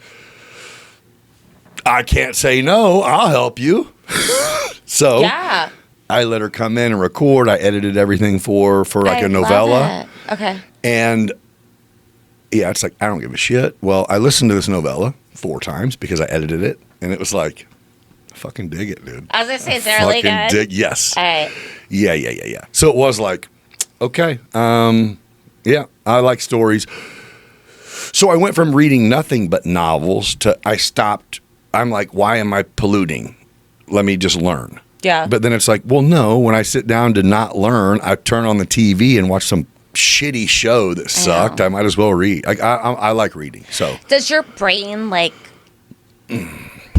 I can't say no. I'll help you. So Yeah. I let her come in and record. I edited everything for like I a novella. love it. Okay. And yeah, it's like, I don't give a shit. Well, I listened to this novella 4 times because I edited it. And it was like, I fucking dig it, dude. I was going to say, is it really good? Yes. All right. Yeah. So it was like, okay. Yeah, I like stories. So I went from reading nothing but novels to I stopped. I'm like, why am I polluting? Let me just learn. Yeah. But then it's like, well, no, when I sit down to not learn, I turn on the TV and watch some shitty show that sucked. I might as well read. Like I like reading. So does your brain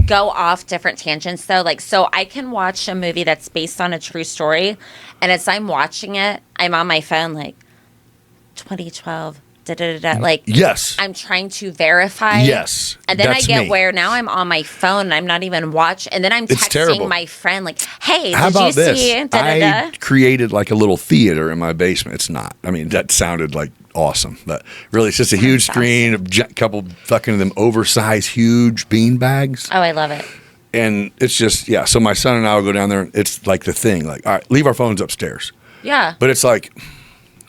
go off different tangents though? Like, so I can watch a movie that's based on a true story, and as I'm watching it, I'm on my phone like 2012. Like, yes, I'm trying to verify. Yes, and then I that's get me. where now I'm on my phone and I'm not even watching, and then I'm It's terrible. texting my friend like, "Hey, How did about you this? see?" I created like a little theater in my basement. It's not. I mean, that sounded like awesome, but really, it's just a huge screen, a couple fucking them oversized, huge bean bags. Oh, I love it. And it's just, yeah. So my son and I will go down there, and it's like the thing. Like, all right, leave our phones upstairs. Yeah. But it's like,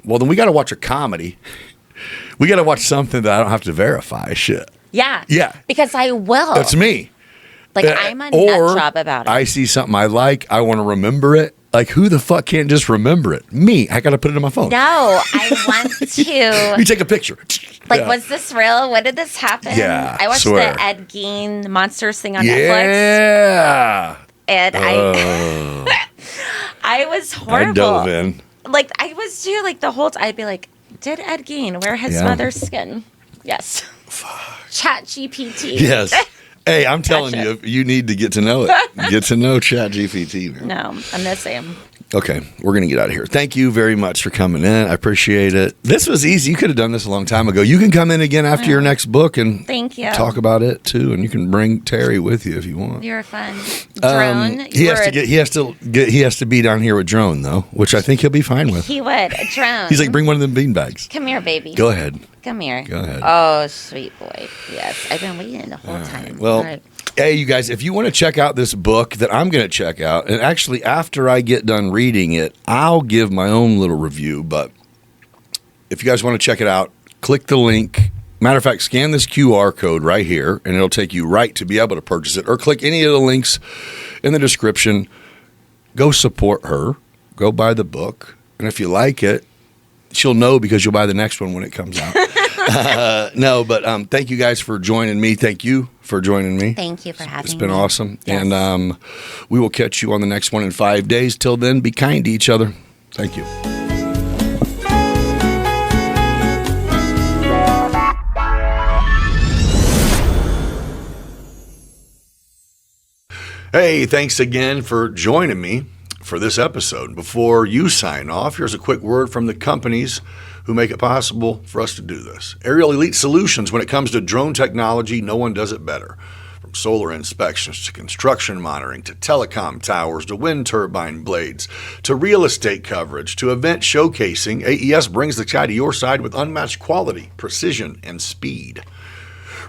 well, then we got to watch a comedy. We got to watch something that I don't have to verify. Shit. Yeah. Yeah. Because I will. That's me. Like, I'm a or nut job about it. I see something I like, I want to remember it. Like, who the fuck can't just remember it? Me. I got to put it in my phone. No, I want to. You take a picture. Like, was this real? When did this happen? Yeah, I watched swear. the Ed Gein Monsters thing on Netflix. Yeah. And I was horrible. I dove in. Like, I was too, like, the whole time. I'd be like, did Ed Gein wear his mother's skin? Yes. Chat GPT. Yes. Hey, I'm telling you, you need to get to know it. Get to know ChatGPT, man. No, I'm the same. Okay, we're going to get out of here. Thank you very much for coming in. I appreciate it. This was easy. You could have done this a long time ago. You can come in again after your next book and Thank you. talk about it too. And you can bring Terry with you if you want. You're fun. Drone. He has to be down here with Drone though, which I think he'll be fine with. He would. Drone. He's like, bring one of them bean bags. Come here, baby. Go ahead. Come here. Go ahead. Oh, sweet boy. Yes, I've been waiting the whole time. Well, hey, you guys, if you want to check out this book that I'm going to check out, and actually after I get done reading it, I'll give my own little review. But if you guys want to check it out, click the link. Matter of fact, scan this QR code right here, and it'll take you right to be able to purchase it. Or click any of the links in the description. Go support her. Go buy the book. And if you like it, she'll know because you'll buy the next one when it comes out. Thank you guys for joining me. Thank you for joining me. Thank you for having me. It's been awesome. Yes. And we will catch you on the next one in 5 days. Till then, be kind to each other. Thank you. Hey, thanks again for joining me for this episode. Before you sign off, here's a quick word from the companies who make it possible for us to do this. Aerial Elite Solutions, when it comes to drone technology, no one does it better. From solar inspections to construction monitoring to telecom towers to wind turbine blades to real estate coverage to event showcasing, AES brings the sky to your side with unmatched quality, precision, and speed.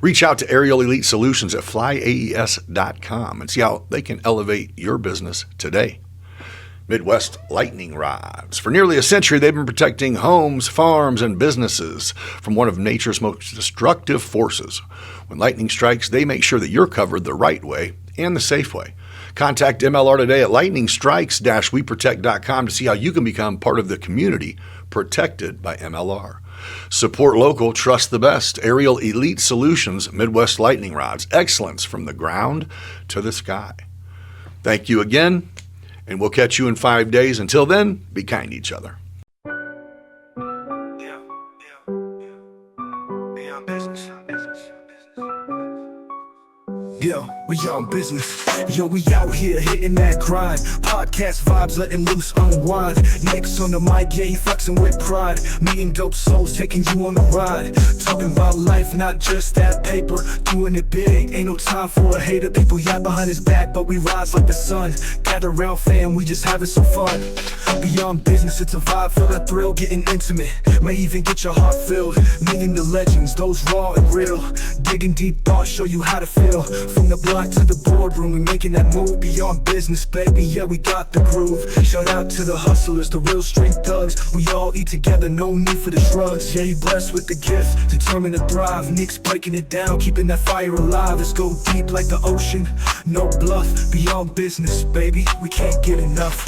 Reach out to Aerial Elite Solutions at flyaes.com and see how they can elevate your business today. Midwest Lightning Rods. For nearly a century, they've been protecting homes, farms, and businesses from one of nature's most destructive forces. When lightning strikes, they make sure that you're covered the right way and the safe way. Contact MLR today at lightningstrikes-weprotect.com to see how you can become part of the community protected by MLR. Support local, trust the best. Aerial Elite Solutions, Midwest Lightning Rods. Excellence from the ground to the sky. Thank you again. And we'll catch you in 5 days. Until then, be kind to each other. Yo, we on business. Yo, we out here hitting that grind. Podcast vibes letting loose, unwind. Nick's on the mic, yeah, he flexing with pride. Meeting dope souls, taking you on a ride. Talking about life, not just that paper. Doing it big, ain't no time for a hater. People yap behind his back, but we rise like the sun. Gather round, fam, we just having some fun. Beyond business, it's a vibe, feel that thrill, getting intimate. May even get your heart filled. Meeting the legends, those raw and real. Digging deep thoughts, show you how to feel. From the block to the boardroom, we making that move. Beyond business, baby, yeah, we got the groove. Shout out to the hustlers, the real street thugs. We all eat together, no need for the drugs. Yeah, you blessed with the gift, determined to thrive. Nick's breaking it down, keeping that fire alive. Let's go deep like the ocean, no bluff. Beyond business, baby, we can't get enough.